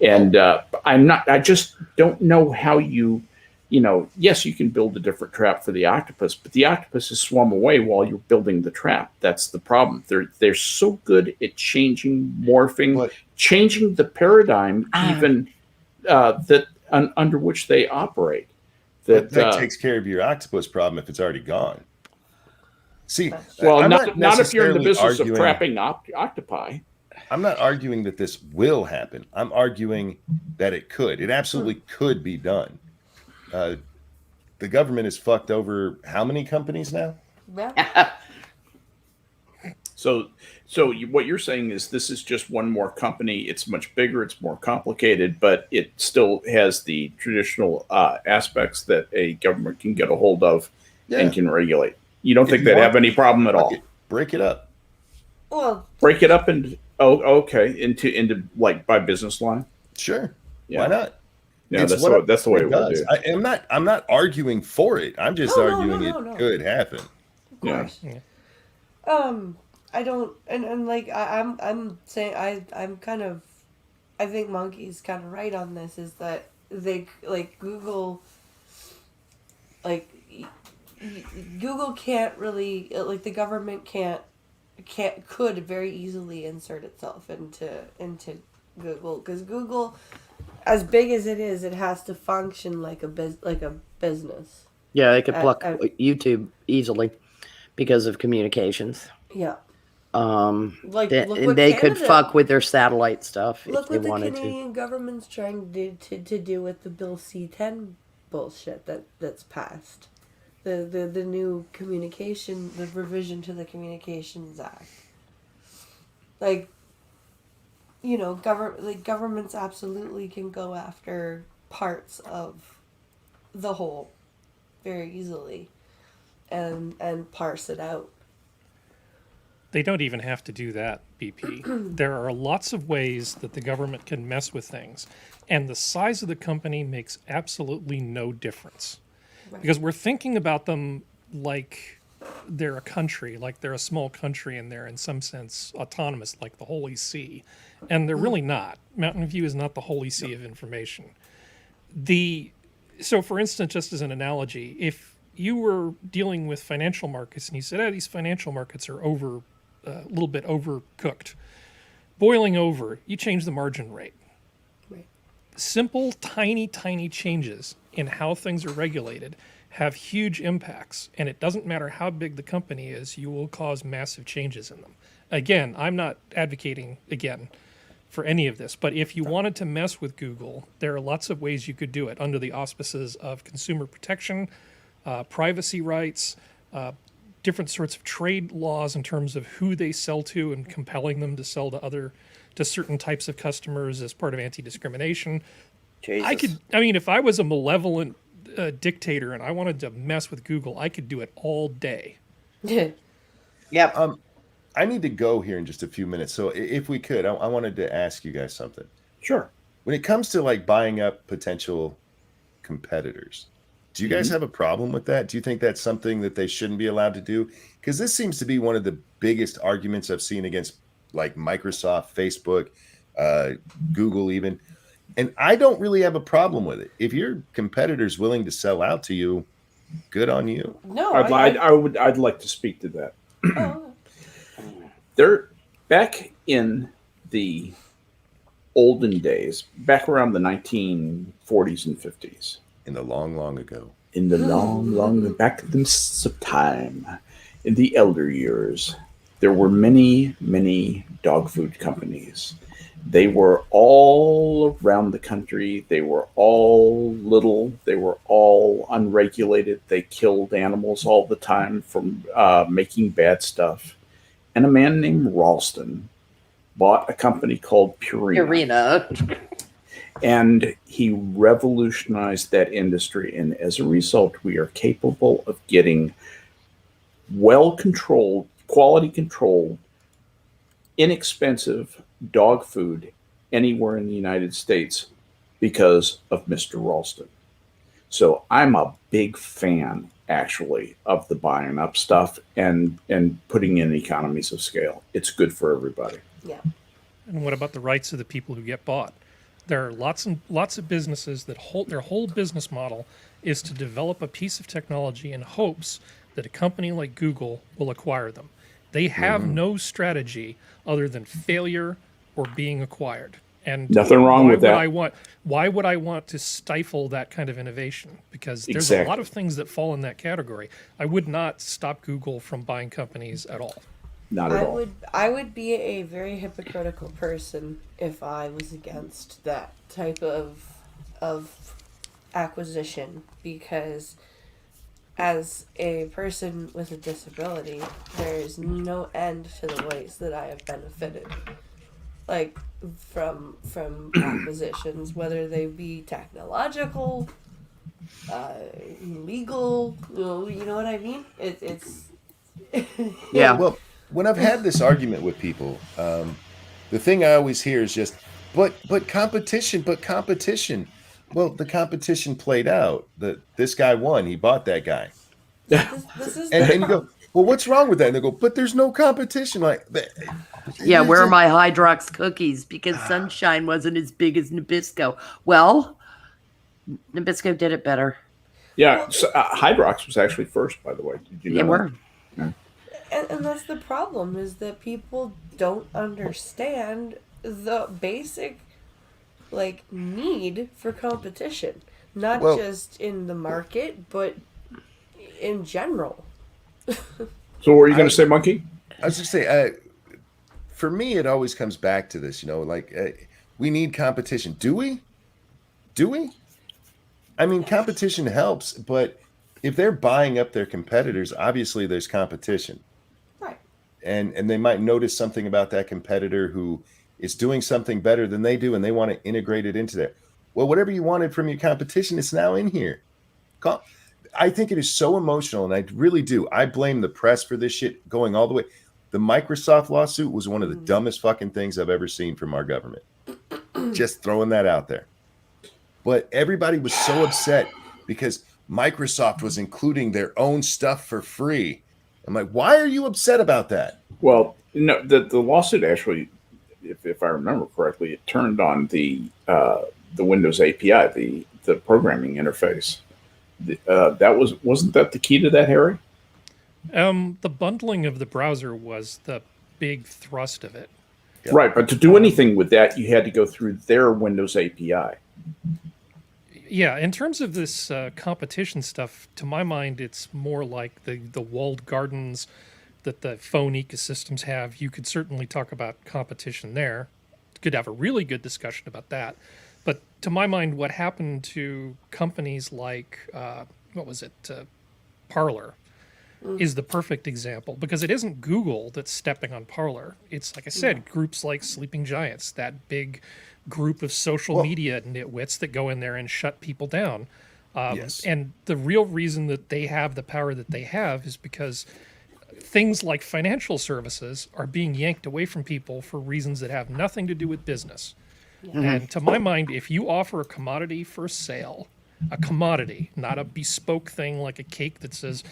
and I just don't know how you know, yes, you can build a different trap for the octopus, but the octopus is swum away while you're building the trap. That's the problem. They're so good at changing, morphing, But- changing the paradigm, even under which they operate. But that takes care of your octopus problem if it's already gone. See, well, I'm not if you're in the necessarily business arguing- of trapping octopi. I'm not arguing that this will happen. I'm arguing that it could. It absolutely could be done. The government has fucked over how many companies now? Yeah. So what you're saying is this is just one more company. It's much bigger. It's more complicated, but it still has the traditional aspects that a government can get a hold of and can regulate. You don't think you they'd want have any problem at all? Break it up. Well, Break it up into into like by business line. Sure. Yeah. Why not? Yeah, It's that's what the way it would does. do. I'm not arguing for it. I'm just No, no, arguing no, no. it could happen. of course. Yeah. I don't, and like I'm saying, I'm kind of, I think Monkey's kind of right on this. Is that they like Google, like Google can't really like the government could very easily insert itself into Google, because Google, as big as it is, it has to function like a business. Yeah, they could pluck I- YouTube easily because of communications. Yeah. Like look and what they could Canada- fuck with their satellite stuff if Look they what the wanted to. Canadian government's trying to do with the Bill C-10 bullshit that's passed. The new communication, the revision to the Communications Act. Like, you know, governments absolutely can go after parts of the whole very easily and parse it out. They don't even have to do that, BP. There are lots of ways that the government can mess with things, and the size of the company makes absolutely no difference. Right. Because we're thinking about them like they're a country, like they're a small country, and they're in some sense autonomous, like the Holy See. And they're really not. Mountain View is not the Holy See of information. So, for instance, just as an analogy, if you were dealing with financial markets and you said, these financial markets are a little bit overcooked, boiling over, you change the margin rate. Right. Simple, tiny changes in how things are regulated have huge impacts. And it doesn't matter how big the company is, you will cause massive changes in them. Again, I'm not advocating, for any of this, but if you wanted to mess with Google, there are lots of ways you could do it under the auspices of consumer protection, privacy rights, different sorts of trade laws in terms of who they sell to and compelling them to sell to certain types of customers as part of anti-discrimination. Jesus. If I was a malevolent dictator and I wanted to mess with Google, I could do it all day. Yep. I need to go here in just a few minutes. So if we could, I wanted to ask you guys something. Sure. When it comes to like buying up potential competitors, do you guys have a problem with that? Do you think that's something that they shouldn't be allowed to do? Because this seems to be one of the biggest arguments I've seen against like Microsoft, Facebook, Google even. And I don't really have a problem with it. If your competitor's willing to sell out to you, good on you. No, I'd like to speak to that. oh, There, back in the olden days, back around the 1940s and 50s, In the long ago. in the long back in some time, in the elder years, there were many dog food companies, They were all around the country. They were all little. They were all unregulated. They killed animals all the time from making bad stuff. And a man named Ralston bought a company called Purina. And he revolutionized that industry. And as a result, we are capable of getting well-controlled, quality-controlled, inexpensive dog food anywhere in the United States because of Mr. Ralston. So I'm a big fan, actually, of the buying up stuff and putting in economies of scale. It's good for everybody. Yeah. And what about the rights of the people who get bought? There are lots of businesses that their whole business model is to develop a piece of technology in hopes that a company like Google will acquire them. They have no strategy other than failure or being acquired. And nothing wrong with that. Why would I want to stifle that kind of innovation? Because there's a lot of things that fall in that category. I would not stop Google from buying companies at all. Not at all. I would be a very hypocritical person if I was against that type of acquisition, because as a person with a disability, there is no end to the ways that I have benefited, like from acquisitions, whether they be technological, legal. You know what I mean? It's Yeah. Well, when I've had this argument with people, the thing I always hear is just, but competition. Well, the competition played out. This guy won. He bought that guy. this is And you go, well, what's wrong with that? And they go, but there's no competition. Like, Yeah, where are my Hydrox cookies? Because Sunshine wasn't as big as Nabisco. Well, Nabisco did it better. Yeah, so, Hydrox was actually first, by the way. Did you know? They were. Yeah. And that's the problem, is that people don't understand the basic need for competition, not just in the market, but in general. So what were you going to say, Monkey? I was just saying, for me, it always comes back to this, we need competition. Do we? I mean, competition helps, but if they're buying up their competitors, obviously there's competition. Right. And they might notice something about that competitor who is doing something better than they do, and they want to integrate it into there. Well, whatever you wanted from your competition is now in here. I think it is so emotional, and I really do. I blame the press for this shit going all the way. The Microsoft lawsuit was one of the dumbest fucking things I've ever seen from our government. Just throwing that out there. But everybody was so upset because Microsoft was including their own stuff for free. I'm like, why are you upset about that? Well, no, the lawsuit actually, if I remember correctly, it turned on the Windows API, the programming interface. Wasn't that the key to that, Harry? The bundling of the browser was the big thrust of it. Yep. Right, but to do anything with that, you had to go through their Windows API. Yeah, in terms of this competition stuff, to my mind, it's more like the walled gardens that the phone ecosystems have. You could certainly talk about competition there. Could have a really good discussion about that. But to my mind, what happened to companies like, Parler, is the perfect example, because it isn't Google that's stepping on Parler. It's, like I said, groups like Sleeping Giants, that big group of social media nitwits that go in there and shut people down. Yes. And the real reason that they have the power that they have is because things like financial services are being yanked away from people for reasons that have nothing to do with business. And to my mind, if you offer a commodity for sale, a commodity, not a bespoke thing like a cake that says,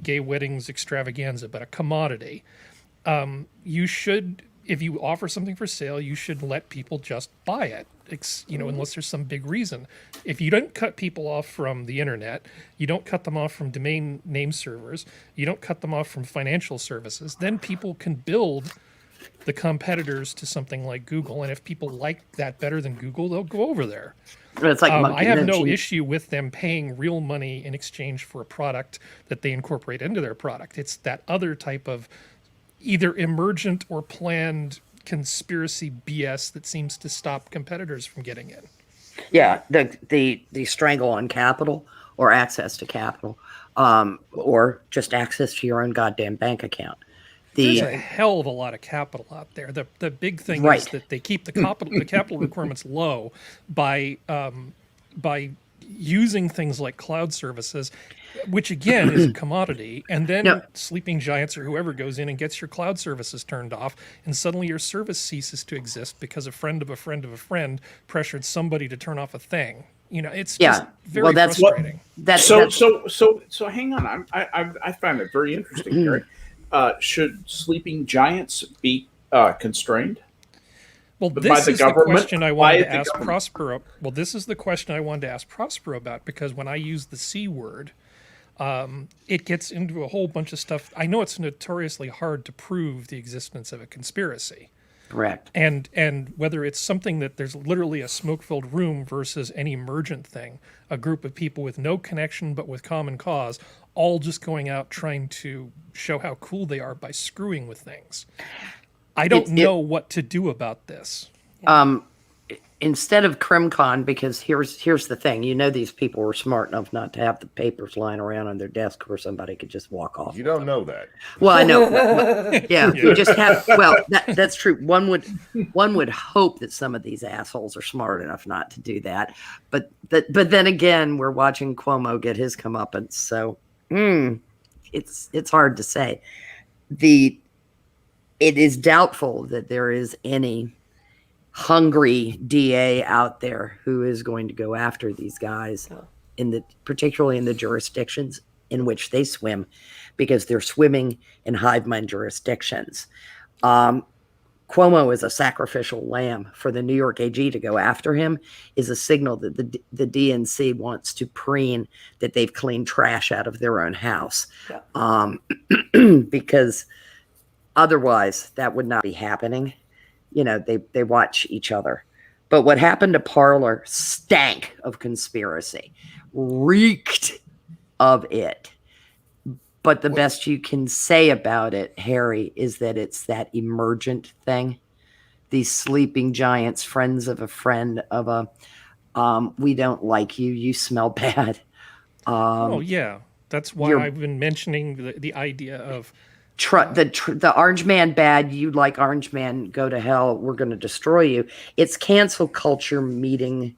gay weddings extravaganza, but a commodity, you should, if you offer something for sale, you should let people just buy it, unless there's some big reason. If you don't cut people off from the internet, you don't cut them off from domain name servers, you don't cut them off from financial services, then people can build the competitors to something like Google. And if people like that better than Google, they'll go over there. It's like I have no issue with them paying real money in exchange for a product that they incorporate into their product. It's that other type of either emergent or planned conspiracy BS that seems to stop competitors from getting in. Yeah, the strangle on capital or access to capital, or just access to your own goddamn bank account. There's a hell of a lot of capital out there. The big thing is Right. that they keep the capital requirements low by using things like cloud services, which again is a commodity, and then No. sleeping giants or whoever goes in and gets your cloud services turned off, and suddenly your service ceases to exist because a friend of a friend of a friend pressured somebody to turn off a thing. It's just very Well, that's frustrating. So hang on. I find it very interesting, Gary. Should sleeping giants be constrained? Well, by this the is the government? question I Why wanted is to the ask government? Prospero. Well, this is the question I wanted to ask Prospero about, because when I use the C word, it gets into a whole bunch of stuff. I know it's notoriously hard to prove the existence of a conspiracy. Correct. And whether it's something that there's literally a smoke-filled room versus an emergent thing, a group of people with no connection but with common cause, all just going out trying to show how cool they are by screwing with things. I don't know what to do about this. Instead of CrimCon, because here's the thing, these people were smart enough not to have the papers lying around on their desk where somebody could just walk off. You don't know that. Well, I know. Yeah, we just have. Well, that's true. One would hope that some of these assholes are smart enough not to do that. But then again, we're watching Cuomo get his comeuppance, so it's hard to say. It is doubtful that there is any hungry DA out there who is going to go after these guys particularly in the jurisdictions in which they swim, because they're swimming in hive mind jurisdictions. Cuomo is a sacrificial lamb. For the New York AG to go after him is a signal that the DNC wants to preen that they've cleaned trash out of their own house. Because otherwise that would not be happening. They watch each other. But what happened to Parler stank of conspiracy, reeked of it. But the best you can say about it, Harry, is that it's that emergent thing. These sleeping giants, friends of a friend of a, we don't like you, you smell bad. Oh, yeah. That's why I've been mentioning the idea of the orange man bad, you like orange man, go to hell, we're going to destroy you. It's cancel culture meeting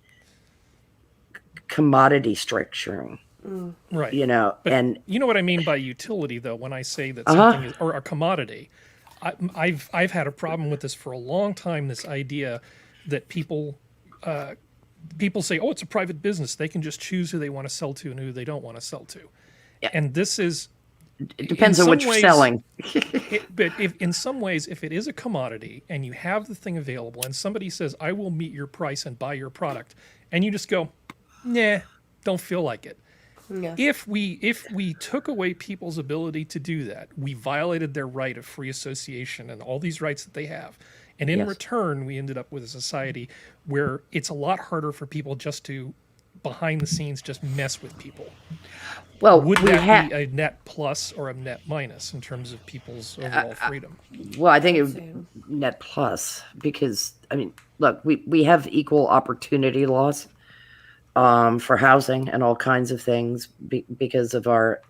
commodity structuring. Right. But and you know what I mean by utility, though, when I say that something is, or a commodity. I've had a problem with this for a long time, this idea that people say, oh, it's a private business, they can just choose who they want to sell to and who they don't want to sell to. Yeah. And this is, it depends on what you're selling. But in some ways, if it is a commodity and you have the thing available and somebody says, I will meet your price and buy your product, and you just go, nah, don't feel like it. Yeah. If we took away people's ability to do that, we violated their right of free association and all these rights that they have. And in return, we ended up with a society where it's a lot harder for people just to, behind the scenes, just mess with people. Well, would that be a net plus or a net minus in terms of people's overall freedom? Well, I think it would net plus, because, I mean, look, we have equal opportunity laws for housing and all kinds of things because of our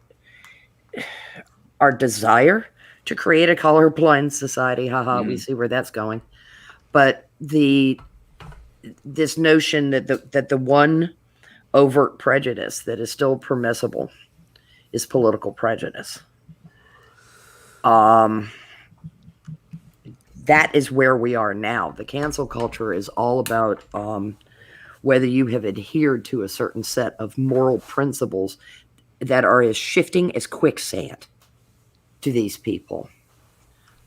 desire to create a colorblind society. We see where that's going. But this notion that the one overt prejudice that is still permissible is political prejudice. That is where we are now. The cancel culture is all about whether you have adhered to a certain set of moral principles that are as shifting as quicksand to these people.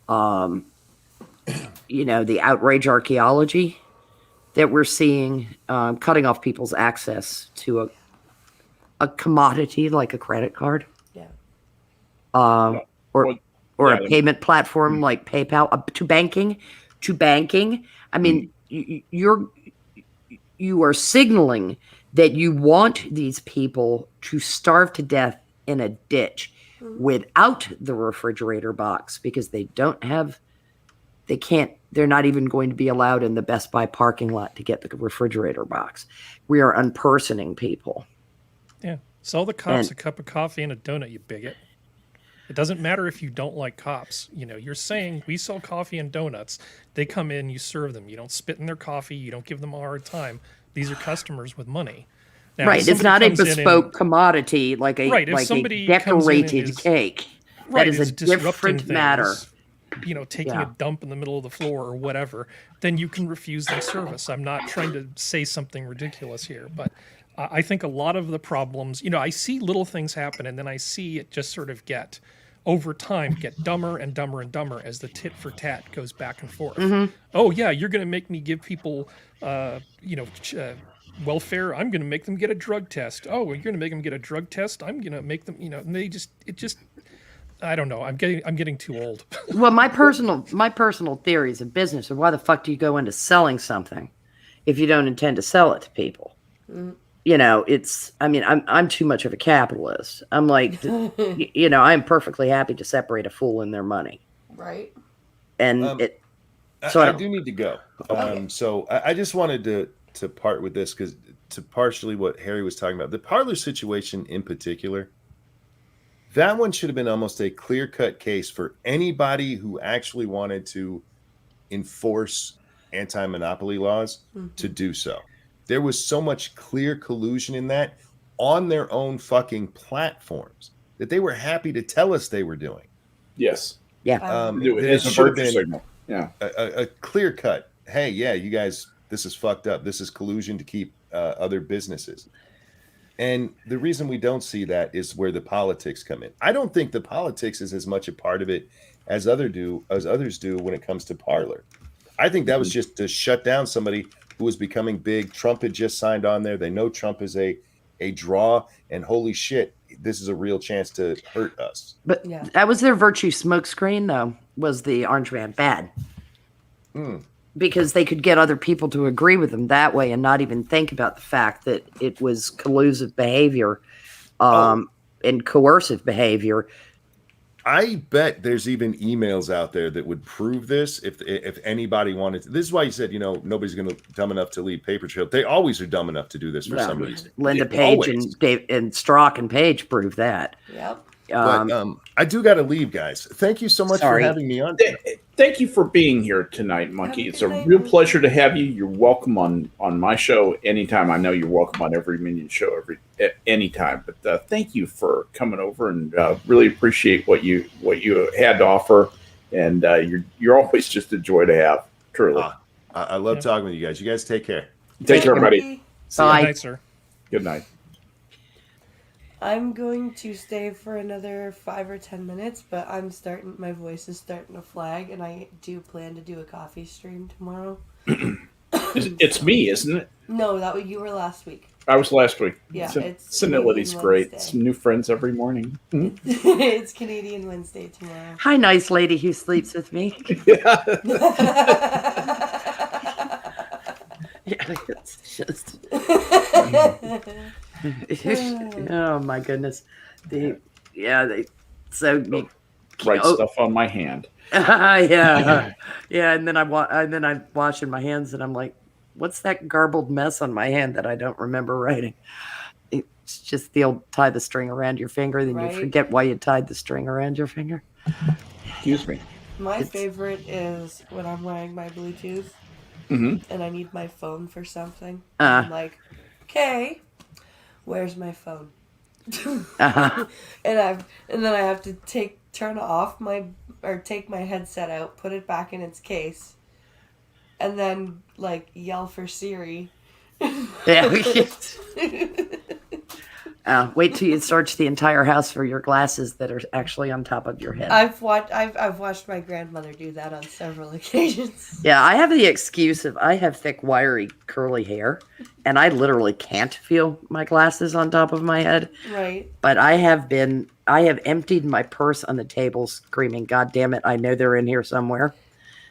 The outrage archaeology that we're seeing, cutting off people's access to a commodity like a credit card, or a payment platform like PayPal, to banking. I mean, you are signaling that you want these people to starve to death in a ditch without the refrigerator box because they don't have they're not even going to be allowed in the Best Buy parking lot to get the refrigerator box. We are unpersoning people. Yeah. Sell the cops a cup of coffee and a donut, you bigot. It doesn't matter if you don't like cops. You know, you're saying we sell coffee and donuts. They come in, you serve them. You don't spit in their coffee. You don't give them a hard time. These are customers with money. Now, Right. It's not a bespoke commodity like a decorated cake. Right, that is a different matter. You know, taking a dump in the middle of the floor or whatever, then you can refuse their service. I'm not trying to say something ridiculous here, but I think a lot of the problems, you know, I see little things happen and then I see it just sort of over time, get dumber and dumber and dumber as the tit for tat goes back and forth. Mm-hmm. Oh, yeah, you're going to make me give people, welfare. I'm going to make them get a drug test. Oh, you're going to make them get a drug test. I'm going to make them, and I don't know. I'm getting too old. Well, my personal theory is a business. Of why the fuck do you go into selling something if you don't intend to sell it to people? Mm. You know, I'm too much of a capitalist. I'm like, I'm perfectly happy to separate a fool and their money. Right. And I do need to go. So I just wanted to part with this because to partially what Harry was talking about, the parlor situation in particular, that one should have been almost a clear-cut case for anybody who actually wanted to enforce anti-monopoly laws to do so. There was so much clear collusion in that on their own fucking platforms that they were happy to tell us they were doing. Yes. Yeah. It should have been signal. Yeah. A clear cut. Hey, yeah, you guys, this is fucked up. This is collusion to keep other businesses. And the reason we don't see that is where the politics come in. I don't think the politics is as much a part of it as others do when it comes to Parler. I think that was just to shut down somebody who was becoming big. Trump had just signed on there. They know Trump is a draw, and holy shit, this is a real chance to hurt us. But that was their virtue smokescreen, though, was the Orange Man bad. Because they could get other people to agree with them that way and not even think about the fact that it was collusive behavior and coercive behavior. I bet there's even emails out there that would prove this if anybody wanted to. This is why you said, nobody's dumb enough to lead Paper Trail. They always are dumb enough to do this for some reason. Linda Page and Strzok and Page proved that. Yep. But I do got to leave, guys. Thank you so much for having me on. Thank you for being here tonight, Monkey. It's a real pleasure to have you. You're welcome on my show anytime. I know you're welcome on every Minion show anytime. But thank you for coming over and really appreciate what you had to offer. And you're always just a joy to have. Truly, I love talking with you guys. You guys take care. Take care, buddy. Bye. Good night, sir. Good night. I'm going to stay for another 5 or 10 minutes, but my voice is starting to flag, and I do plan to do a coffee stream tomorrow. It's me, isn't it? No, you were last week. I was last week. Yeah, Senility's great. Some new friends every morning. It's Canadian Wednesday tomorrow. Hi, nice lady who sleeps with me. Yeah. It's just... Oh my goodness! They sewed Write stuff on my hand. yeah. And then I'm washing my hands, and I'm like, "What's that garbled mess on my hand that I don't remember writing?" It's just the old tie the string around your finger, then you forget why you tied the string around your finger. Excuse me. My favorite is when I'm wearing my Bluetooth and I need my phone for something. I'm like, okay. Where's my phone? And then I have to take my headset out, put it back in its case, and then yell for Siri. Wait till you search the entire house for your glasses that are actually on top of your head. I've watched my grandmother do that on several occasions. Yeah, I have the excuse of I have thick, wiry, curly hair, and I literally can't feel my glasses on top of my head. Right. But I have emptied my purse on the table, screaming, "God damn it! I know they're in here somewhere."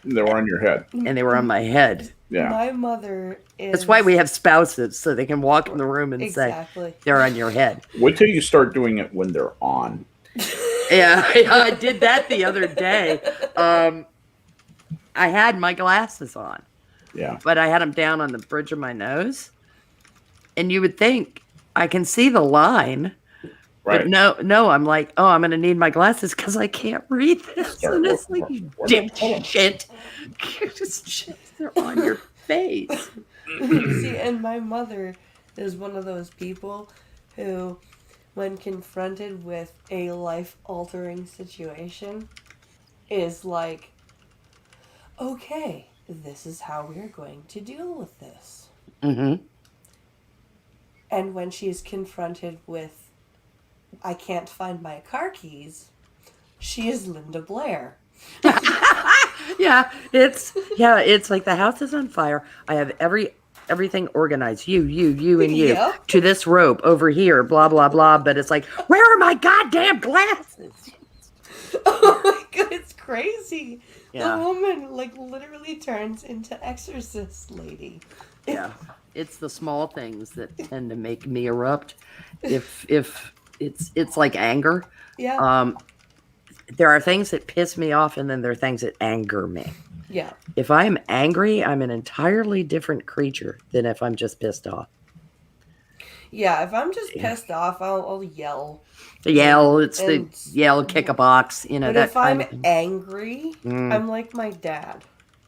They were on your head. And they were on my head. Yeah. My mother is... That's why we have spouses, so they can walk in the room and say, they're on your head. Wait till you start doing it when they're on. Yeah, I did that the other day. I had my glasses on, Yeah. but I had them down on the bridge of my nose. And you would think I can see the line, Right. but no, I'm like, oh, I'm going to need my glasses because I can't read this. Sorry, And it's what- like, you what- dipshit. Just they're on your face. See, and my mother is one of those people who, when confronted with a life-altering situation, is like, okay, this is how we're going to deal with this. Mm-hmm. And when she's confronted with, I can't find my car keys, she is Linda Blair. Yeah, it's like the house is on fire. I have everything organized. You, and you Yep. to this rope over here. Blah blah blah. But it's like, where are my goddamn glasses? Oh my god, it's crazy. Yeah. The woman, like, literally turns into Exorcist lady. Yeah, it's the small things that tend to make me erupt. If it's like anger. Yeah. There are things that piss me off, and then there are things that anger me. Yeah. If I'm angry, I'm an entirely different creature than if I'm just pissed off. Yeah, if I'm just pissed off, I'll yell. Yell, And- yell, kick a box, you know, But that if kind I'm of thing. angry, Mm. I'm like my dad.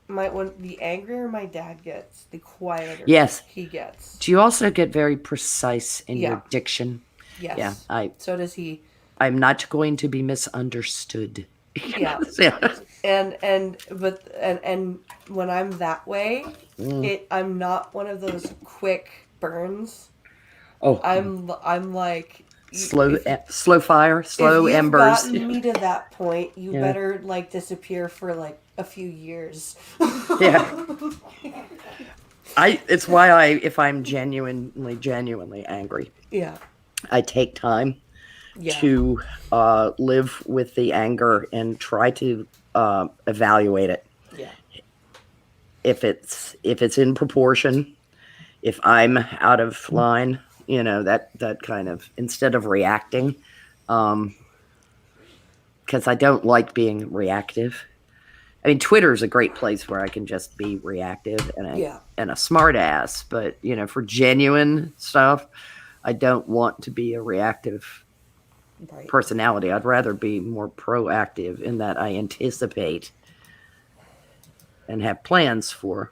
When the angrier my dad gets, the quieter Yes. he gets. Do you also get very precise in Yeah. your diction? Yes. Yeah, So does he. I'm not going to be misunderstood. Yeah. Yeah. And when I'm that way, Mm. I'm not one of those quick burns. Oh, I'm like slow fire, slow if you've embers. gotten me to that point, you Yeah. better like disappear for like a few years. Yeah. It's why if I'm genuinely angry, Yeah. I take time Yeah. to live with the anger and try to evaluate it. Yeah. If it's in proportion, if I'm out of line, you know, that kind of, instead of reacting, because I don't like being reactive. I mean, Twitter is a great place where I can just be reactive and a smart ass, but you know, for genuine stuff, I don't want to be a reactive Right. personality. I'd rather be more proactive in that I anticipate and have plans for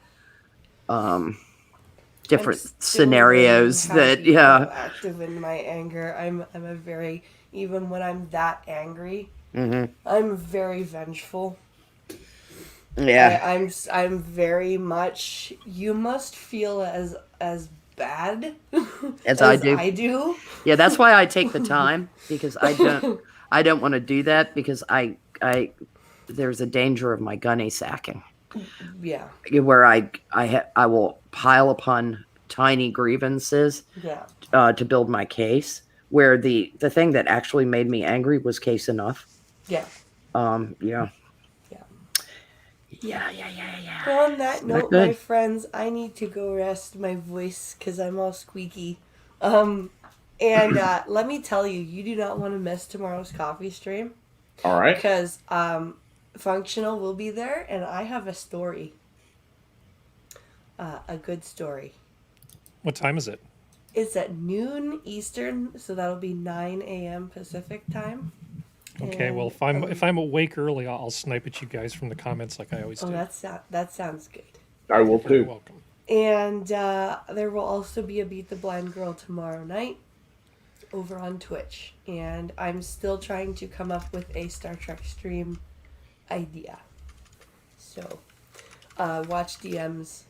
different I'm still scenarios learning how to that, be yeah. proactive in my anger. I'm a very, even when I'm that angry, Mm-hmm. I'm very vengeful. Yeah. I'm very much. You must feel as bad As I do. I do. Yeah, that's why I take the time, because I don't want to do that, because I there's a danger of my gunny sacking, Yeah. where I will pile upon tiny grievances Yeah. to build my case, where the thing that actually made me angry was case enough. Yeah. Yeah. Yeah. Yeah. Well, on that Not note, good. my friends, I need to go rest my voice because I'm all squeaky. And let me tell you, you do not want to miss tomorrow's coffee stream All right. because Functional will be there, and I have a story, a good story. What time is it? It's at noon Eastern, so that'll be 9 a.m. Pacific time. Okay, well, if I'm awake early, I'll snipe at you guys from the comments like I always do. That sounds good. I will You're too. welcome. And there will also be a Beat the Blind Girl tomorrow night over on Twitch. And I'm still trying to come up with a Star Trek stream idea. So, watch DM's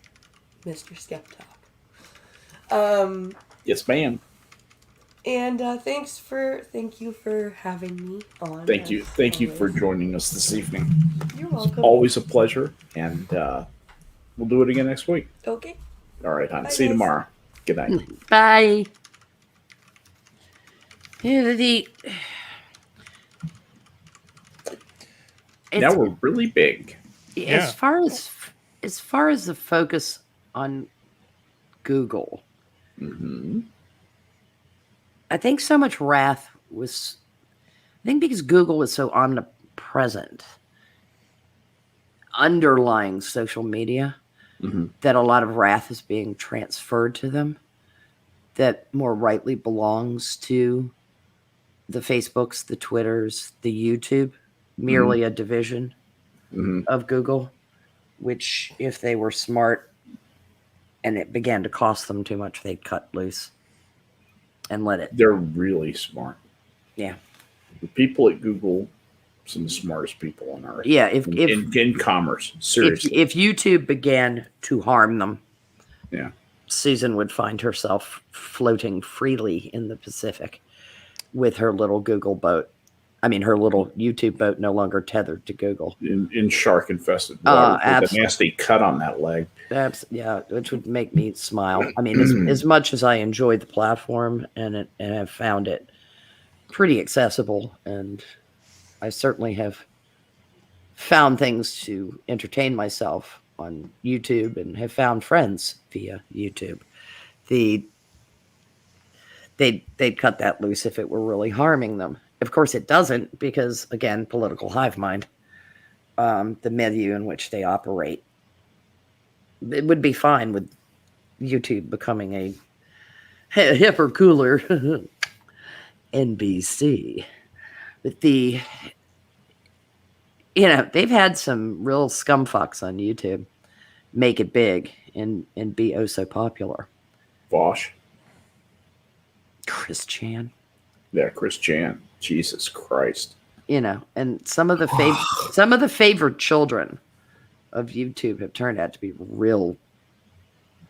Mr. Skep Talk. Yes, ma'am. And thank you for having me on. Thank you for always. joining us this evening. You're welcome. Always a pleasure, and we'll do it again next week. Okay. All right, hon. Bye, See you guys. tomorrow. Good night. Bye. Yeah, Now we're really big. Yeah. as far as the focus on Google, Hmm. I think so much wrath was, I think because Google was so omnipresent, underlying social media Mhm. that a lot of wrath is being transferred to them that more rightly belongs to the Facebooks, the Twitters, the YouTube, merely a division Mhm. of Google, which if they were smart and it began to cost them too much, they'd cut loose and let it. They're really smart. Yeah. The people at Google, some of the smartest people on earth. Yeah. In commerce, seriously. If YouTube began to harm them, Yeah. Susan would find herself floating freely in the Pacific with her little Google boat. I mean, her little YouTube boat no longer tethered to Google. In shark infested water with a Absolutely. nasty cut on that leg. Yeah, which would make me smile. I mean, as much as I enjoy the platform and have found it pretty accessible, and I certainly have found things to entertain myself on YouTube and have found friends via YouTube. They'd cut that loose if it were really harming them. Of course, it doesn't, because again, political hive mind, the milieu in which they operate. It would be fine with YouTube becoming a hipper, cooler NBC. But they've had some real scumfucks on YouTube make it big and be oh so popular. Vosh. Chris Chan. Yeah, Chris Chan. Jesus Christ. And some of the favored children of YouTube have turned out to be real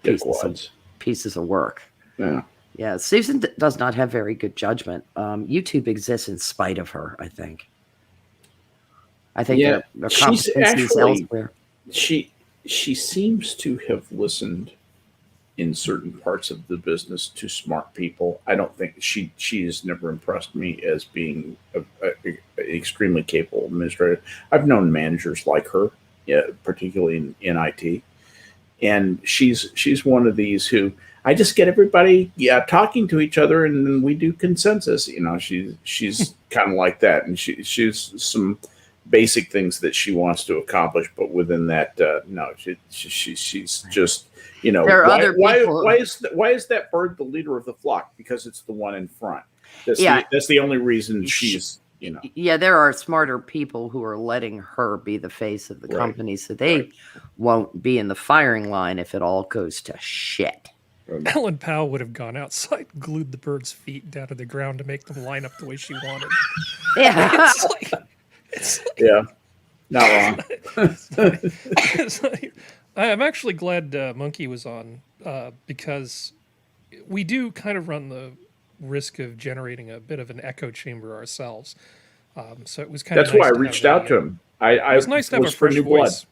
pieces of work. Yeah. Yeah, Susan does not have very good judgment. YouTube exists in spite of her, I think. I think Yeah, there are she's competencies actually- elsewhere. She seems to have listened in certain parts of the business to smart people. I don't think she has never impressed me as being a extremely capable administrator. I've known managers like her, yeah, particularly in IT, and she's one of these who I just get everybody talking to each other and then we do consensus. She's kind of like that, and she's some basic things that she wants to accomplish, but within that, no, she's just. There are other people. Why is that bird the leader of the flock? Because it's the one in front. That's the only reason she's. Yeah, there are smarter people who are letting her be the face of the company, so they won't be in the firing line if it all goes to shit. Ellen Powell would have gone outside, glued the bird's feet down to the ground to make them line up the way she wanted. Yeah. Yeah, not wrong. I'm actually glad Monkey was on because we do kind of run the risk of generating a bit of an echo chamber ourselves. So it was kind of That's why I reached out to him. It was nice to have a fresh voice.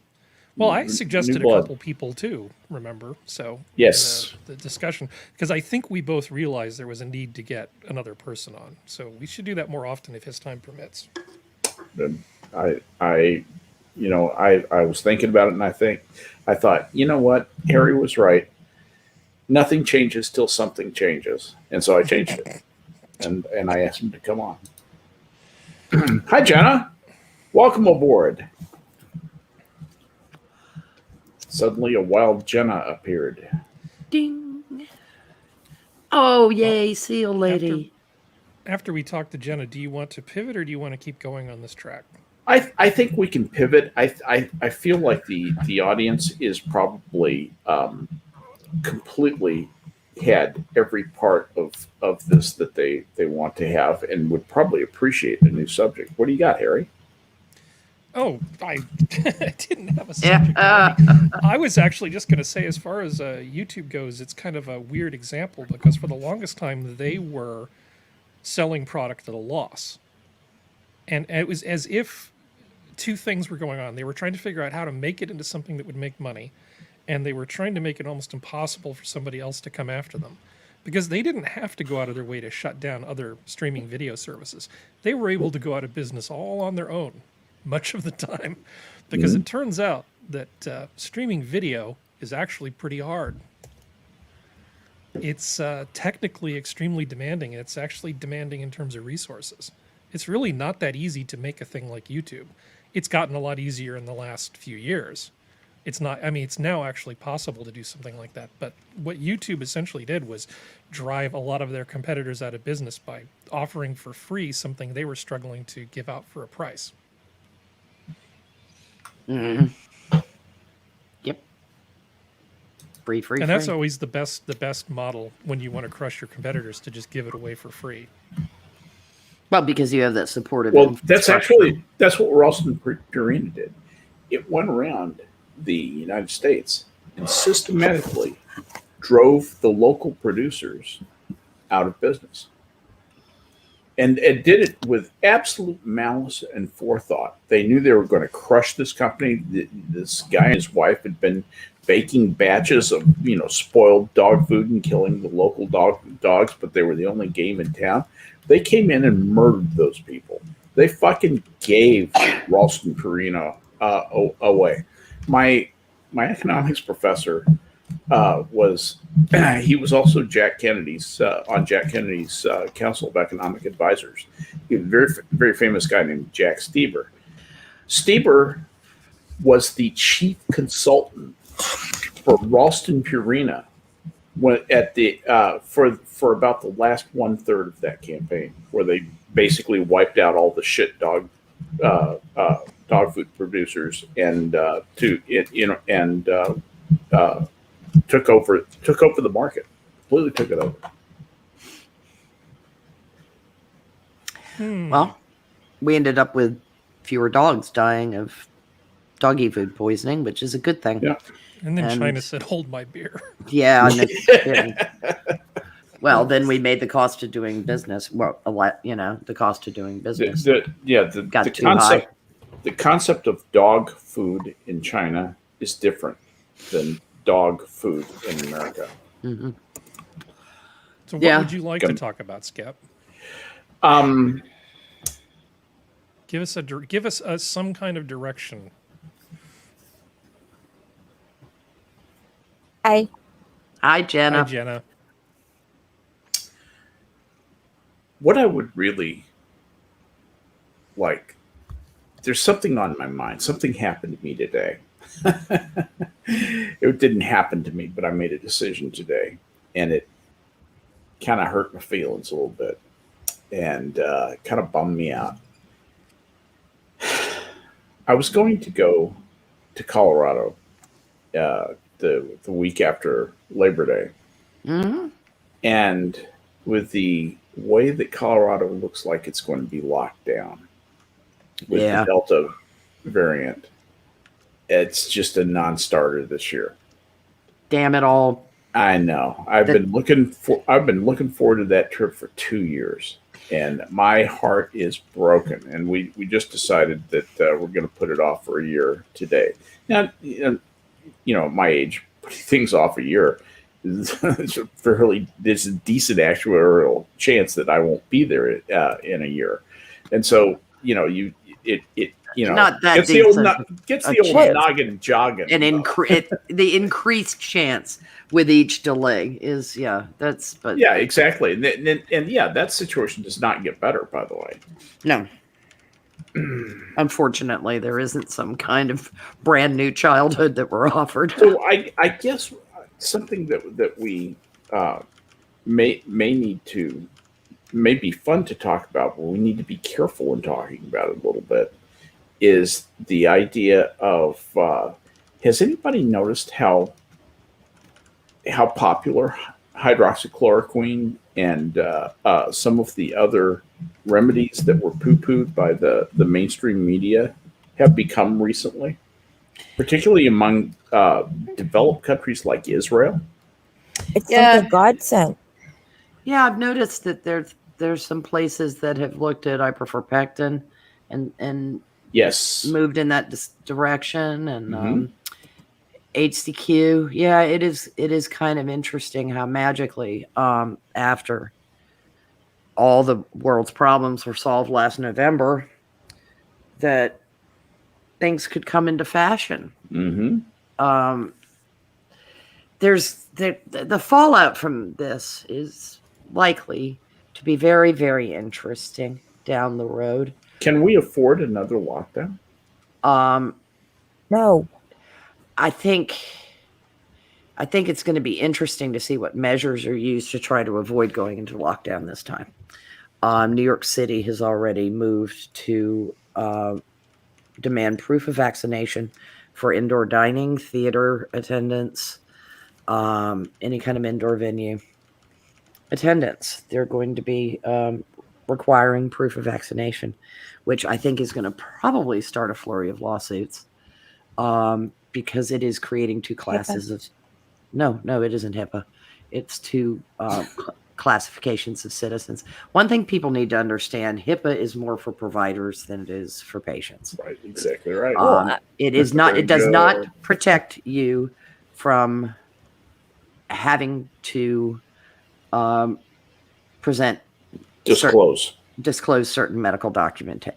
Well, I New suggested a blood. couple people too, remember? So Yes. the discussion, because I think we both realized there was a need to get another person on. So we should do that more often if his time permits. I was thinking about it, and I thought, you know what? Harry was right. Nothing changes till something changes, and so I changed it, and I asked him to come on. Hi, Jenna. Welcome aboard. Suddenly, a wild Jenna appeared. Ding. Oh, yay, seal lady. After we talk to Jenna, do you want to pivot or do you want to keep going on this track? I think we can pivot. I feel like the audience is probably completely had every part of this that they want to have and would probably appreciate a new subject. What do you got, Harry? Oh, I didn't have a subject. I was actually just going to say, as far as YouTube goes, it's kind of a weird example because for the longest time they were selling product at a loss. And it was as if two things were going on. They were trying to figure out how to make it into something that would make money, and they were trying to make it almost impossible for somebody else to come after them. Because they didn't have to go out of their way to shut down other streaming video services. They were able to go out of business all on their own, much of the time. Because it turns out that streaming video is actually pretty hard. It's technically extremely demanding, and it's actually demanding in terms of resources. It's really not that easy to make a thing like YouTube. It's gotten a lot easier in the last few years. It's not, I mean, it's now actually possible to do something like that. But what YouTube essentially did was drive a lot of their competitors out of business by offering for free something they were struggling to give out for a price. Yep. Free. And that's always the best model when you want to crush your competitors, to just give it away for free. Well, because you have that supportive. Well, that's what Ralston Purina did. It went around the United States and systematically drove the local producers out of business. And it did it with absolute malice and forethought. They knew they were going to crush this company. This guy and his wife had been baking batches of, spoiled dog food and killing the local dogs, but they were the only game in town. They came in and murdered those people. They fucking gave Ralston Purina away. My economics professor was also Jack Kennedy's on Jack Kennedy's Council of Economic Advisors. He was a very, very famous guy named Jack Steber. Steber was the chief consultant for Ralston Purina for about the last 1/3 of that campaign, where they basically wiped out all the shit dog food producers and took over the market. Completely took it over. Well, we ended up with fewer dogs dying of doggy food poisoning, which is a good thing. Yeah. And then China said, "Hold my beer." Yeah. Well, then we made the cost of doing business. Well, the cost of doing business. The concept of dog food in China is different than dog food in America. Mm-hmm. So what would you like to talk about, Skep? Give us some kind of direction. Hi, Jenna. Hi, Jenna. What I would really like, there's something on my mind. Something happened to me today. It didn't happen to me, but I made a decision today, and it kind of hurt my feelings a little bit, and kind of bummed me out. I was going to go to Colorado the week after Labor Day, and with the way that Colorado looks like it's going to be locked down with the Delta variant, it's just a non-starter this year. Damn it all! I know. I've been looking forward to that trip for 2 years, and my heart is broken. And we just decided that we're going to put it off for a year today. Now, at my age, putting things off a year there's a decent actuarial chance that I won't be there in a year, and so not that gets the old noggin jogging. And the increased chance with each delay is exactly, and that situation does not get better, by the way. No. Unfortunately, there isn't some kind of brand new childhood that we're offered. So I guess something that we may be fun to talk about, but we need to be careful in talking about it a little bit, is the idea of has anybody noticed how popular hydroxychloroquine and some of the other remedies that were poo-pooed by the mainstream media have become recently, particularly among developed countries like Israel? it's like a godsend. Yeah, I've noticed that there's some places that have looked at ibuprofen and yes, moved in that direction, and HCQ. Yeah, it is kind of interesting how magically after all the world's problems were solved last November, that things could come into fashion. There's the fallout from this is likely to be very, very interesting. down the road. Can we afford another lockdown? No. I think it's going to be interesting to see what measures are used to try to avoid going into lockdown this time. New York City has already moved to demand proof of vaccination for indoor dining, theater attendance, any kind of indoor venue attendance. They're going to be requiring proof of vaccination, which I think is going to probably start a flurry of lawsuits because it is creating two classes of... No, it isn't HIPAA. It's two classifications of citizens. One thing people need to understand, HIPAA is more for providers than it is for patients. Right, exactly right. It is not. It does not protect you from having to disclose certain medical documentation.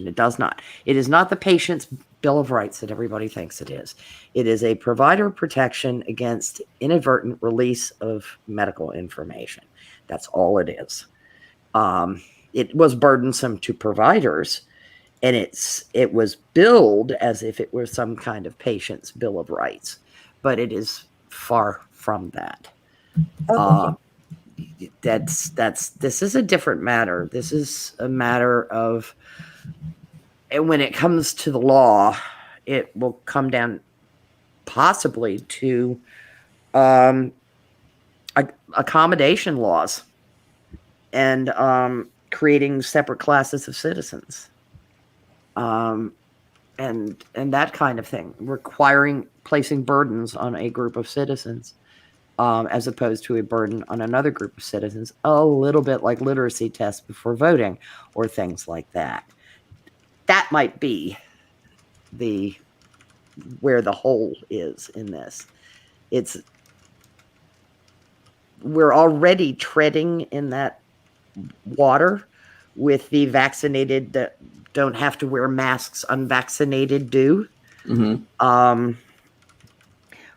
It does not. It is not the patient's Bill of Rights that everybody thinks it is. It is a provider protection against inadvertent release of medical information. That's all it is. It was burdensome to providers, and it was billed as if it were some kind of patient's Bill of Rights, but it is far from that. This is a different matter. This is a matter of, and when it comes to the law, it will come down possibly to accommodation laws and creating separate classes of citizens, and that kind of thing, placing burdens on a group of citizens as opposed to a burden on another group of citizens, a little bit like literacy tests before voting or things like that. That might be where the hole is in this. We're already treading in that water with the vaccinated that don't have to wear masks, unvaccinated do.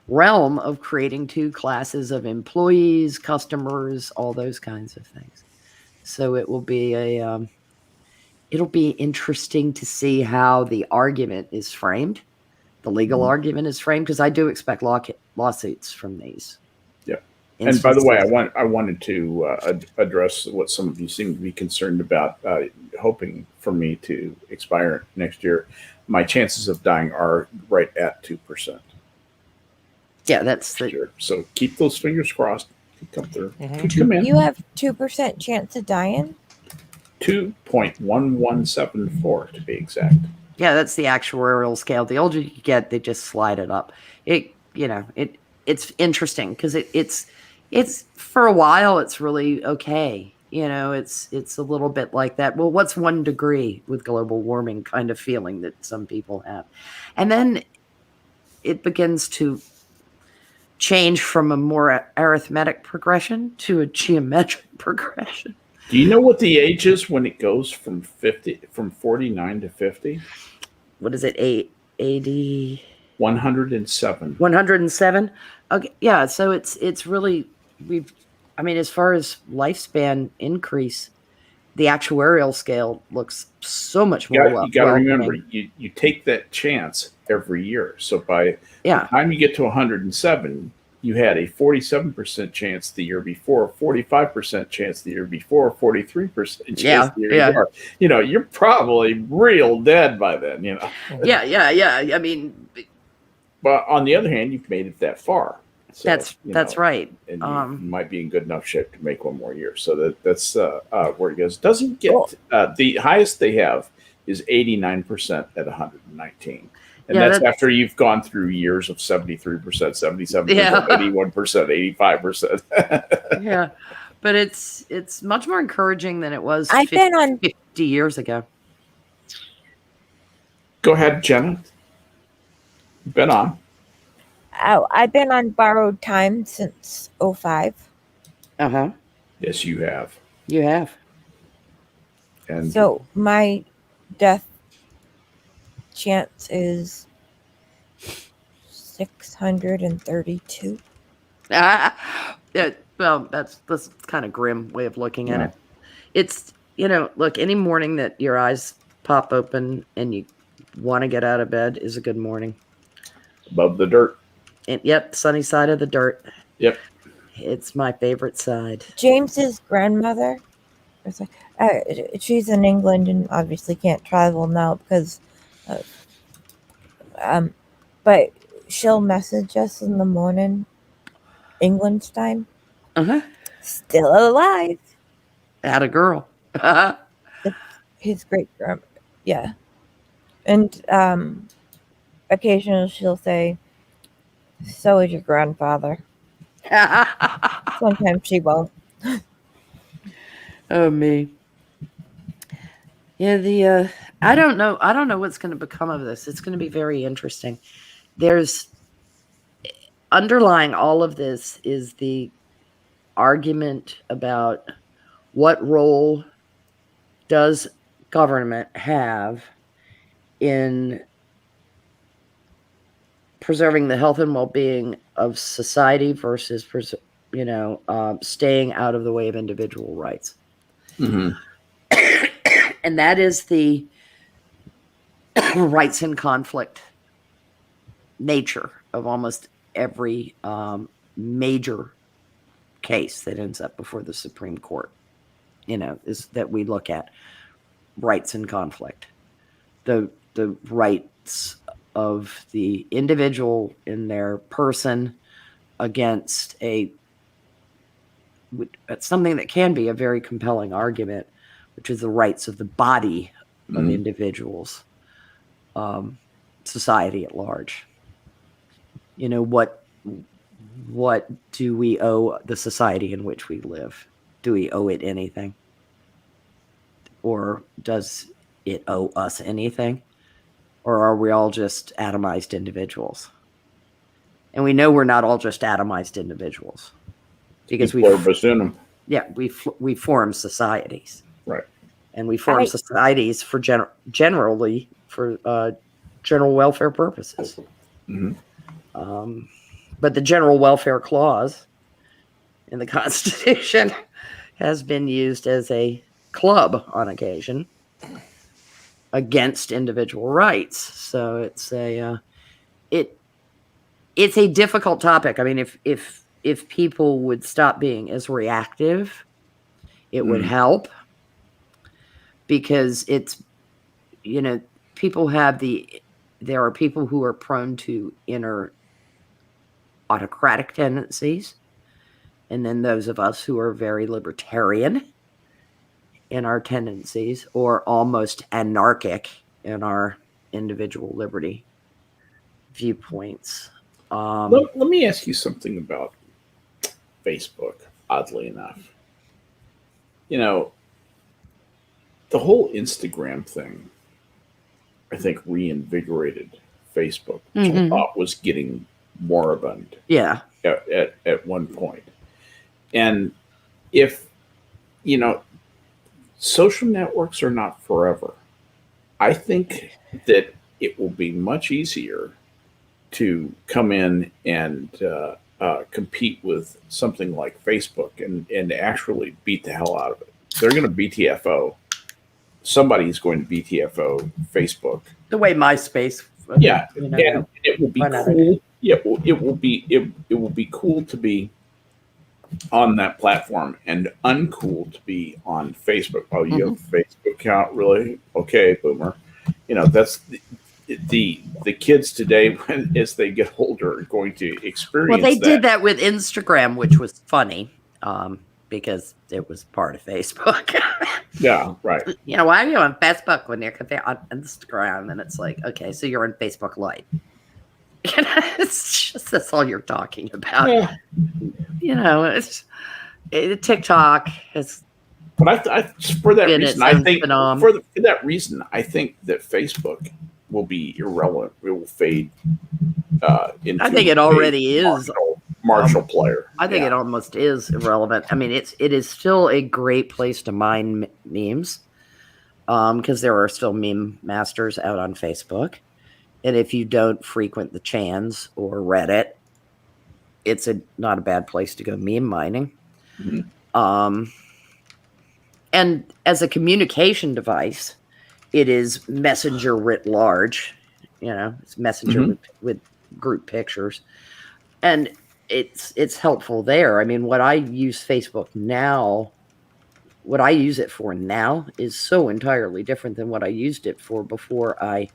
Realm of creating two classes of employees, customers, all those kinds of things. So it will be it'll be interesting to see how the argument is framed, the legal argument is framed, because I do expect lawsuits from these. Yeah. Instances. And by the way, I wanted to address what some of you seem to be concerned about, hoping for me to expire next year. My chances of dying are right at 2%. Yeah, that's so keep those fingers crossed. Come through. Come in. You have 2% chance of dying. 2.1174 to be exact. Yeah, that's the actuarial scale. The older you get, they just slide it up. It's interesting because it's for a while it's really okay. It's a little bit like that. Well, what's 1 degree with global warming kind of feeling that some people have, and then it begins to change from a more arithmetic progression to a geometric progression. Do you know what the age is when it goes from 49 to 50? What is it? 80? 107. 107? Okay, yeah. So it's really as far as lifespan increase, the actuarial scale looks so much more. You got to remember, you take that chance every year. So by the time you get to 107, you had a 47% chance the year before, 45% chance the year before, 43% chance the year before. You're probably real dead by then. Yeah. I mean, but on the other hand, you've made it that far. So, that's right. And you might be in good enough shape to make one more year. So that's where it goes. Doesn't get the highest they have is 89% at 119. And that's after you've gone through years of 73%, 77%, 81%, 85%. Yeah. But it's much more encouraging than it was 50 years ago. Go ahead, Jenna. You've been on. Oh, I've been on borrowed time since 2005. Uh-huh. Yes, you have. You have. And so my death chance is 632. Well, that's kind of grim way of looking at it. It's, look, any morning that your eyes pop open and you want to get out of bed is a good morning. Above the dirt. And yep, sunny side of the dirt. Yep. It's my favorite side. James's grandmother, it's like, she's in England and obviously can't travel now because, but she'll message us in the morning, England's time. Still alive. Atta girl. His great grandma, yeah. And occasionally she'll say, "So is your grandfather." Sometimes she won't. Oh, me. Yeah, I don't know what's going to become of this. It's going to be very interesting. There's underlying all of this is the argument about what role does government have in preserving the health and well-being of society versus staying out of the way of individual rights. Mm-hmm. And that is the rights in conflict nature of almost every major case that ends up before the Supreme Court, is that we look at rights in conflict. The rights of the individual in their person against something that can be a very compelling argument, which is the rights of the body of individuals, society at large. What do we owe the society in which we live? Do we owe it anything? Or does it owe us anything? Or are we all just atomized individuals? And we know we're not all just atomized individuals because we form societies, right? And we form societies for generally for general welfare purposes. Mm-hmm. But the general welfare clause in the Constitution has been used as a club on occasion against individual rights. So it's a difficult topic. I mean, if people would stop being as reactive, it would help, because it's, there are people who are prone to inner autocratic tendencies, and then those of us who are very libertarian in our tendencies, or almost anarchic in our individual liberty viewpoints. Let me ask you something about Facebook, oddly enough. The whole Instagram thing, I think, reinvigorated Facebook, which I thought was getting moribund. Yeah. At one point. And if, social networks are not forever, I think that it will be much easier to come in and compete with something like Facebook and actually beat the hell out of it. They're going to BTFO. Somebody's going to BTFO Facebook. The way MySpace. Yeah, and it will be cool. Yeah, it will be cool to be on that platform and uncool to be on Facebook. Oh, you have a Facebook account? Really? Okay, boomer. That's the kids today, as they get older, are going to experience. Well, they did that with Instagram, which was funny, because it was part of Facebook. Yeah, right. Why are you on Facebook when you're on Instagram? And it's like, okay, so you're on Facebook Lite. It's just, that's all you're talking about. Yeah. TikTok has. But for that reason, I think for that reason, I think that Facebook will be irrelevant. It will fade. Into I think it already is marginal player. I think it almost is irrelevant. I mean, it is still a great place to mine memes, because there are still meme masters out on Facebook. And if you don't frequent the Chans or Reddit, it's not a bad place to go meme mining. And as a communication device, it is Messenger writ large. It's Messenger with group pictures, and it's helpful there. I mean, what I use it for now is so entirely different than what I used it for before I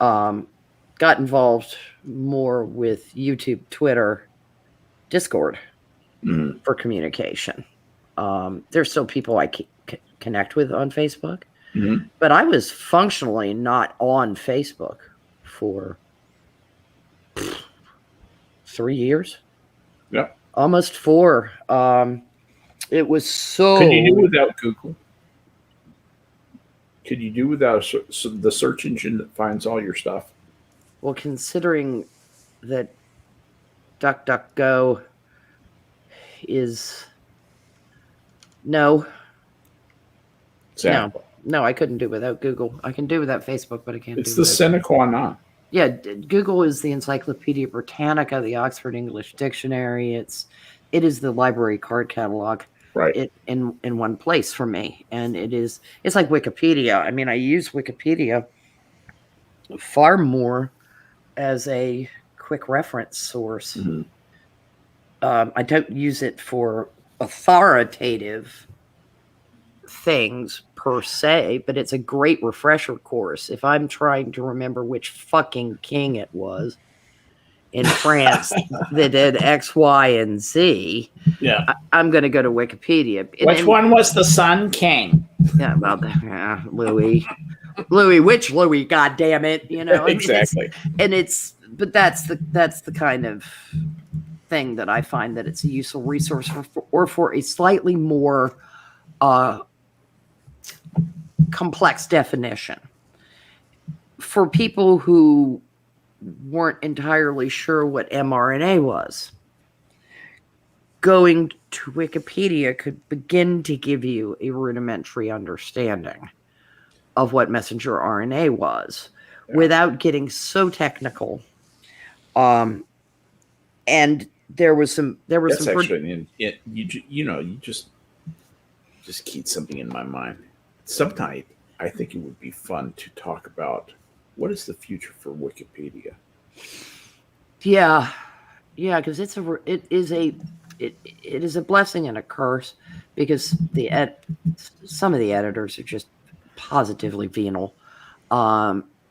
got involved more with YouTube, Twitter, Discord for communication. There's still people I connect with on Facebook, but I was functionally not on Facebook for 3 years. Yep. Almost 4. It was so. Could you do without Google? Could you do without the search engine that finds all your stuff? Well, considering that DuckDuckGo is no. Exactly. No, I couldn't do without Google. I can do without Facebook, but I can't. It's the sine qua non. Yeah, Google is the Encyclopedia Britannica, the Oxford English Dictionary. It is the library card catalog. Right. In one place for me, and it's like Wikipedia. I mean, I use Wikipedia far more as a quick reference source. I don't use it for authoritative things per se, but it's a great refresher course. If I'm trying to remember which fucking king it was in France that did X, Y, and Z, yeah, I'm going to go to Wikipedia. Which one was the Sun King? Yeah, well, Louis. Which Louis? God damn it! Exactly. But that's the kind of thing that I find that it's a useful resource for a slightly more complex definition for people who weren't entirely sure what mRNA was. Going to Wikipedia could begin to give you a rudimentary understanding of what messenger RNA was without getting so technical. And there was some. That's actually you just keep something in my mind. Sometime I think it would be fun to talk about what is the future for Wikipedia. Yeah, because it is a blessing and a curse, because some of the editors are just positively venal, and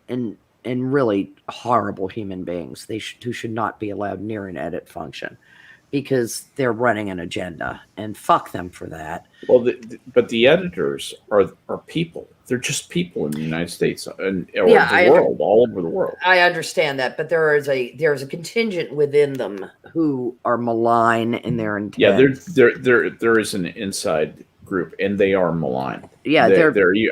really horrible human beings. Who should not be allowed near an edit function, because they're running an agenda, and fuck them for that. Well, but the editors are people. They're just people in the United States and the world, all over the world. I understand that, but there's a contingent within them who are malign in their intent. Yeah, there is an inside group, and they are malign. Yeah,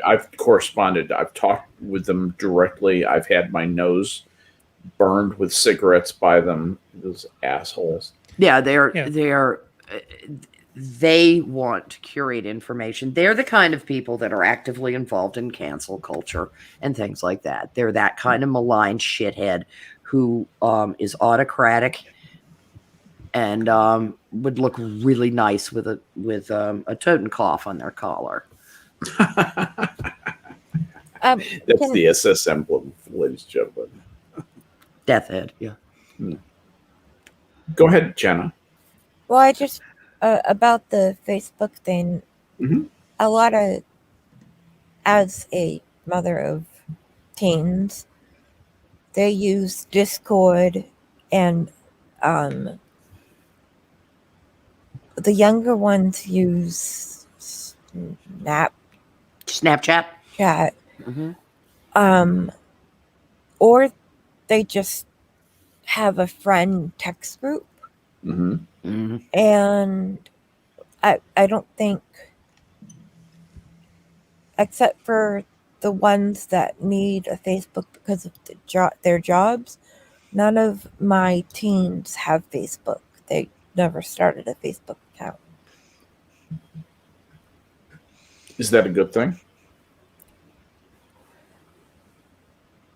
I've corresponded. I've talked with them directly. I've had my nose burned with cigarettes by them. Those assholes. Yeah, they want to curate information. They're the kind of people that are actively involved in cancel culture and things like that. They're that kind of malign shithead who is autocratic and would look really nice with a Totenkopf on their collar. That's the SS emblem, ladies and gentlemen. Death head, yeah. Go ahead, Jenna. Well, I just about the Facebook thing. A lot of, as a mother of teens, they use Discord, and the younger ones use Snapchat. Chat. Or they just have a friend text group. And I don't think, except for the ones that need a Facebook because of their jobs, none of my teens have Facebook. They never started a Facebook account. Is that a good thing?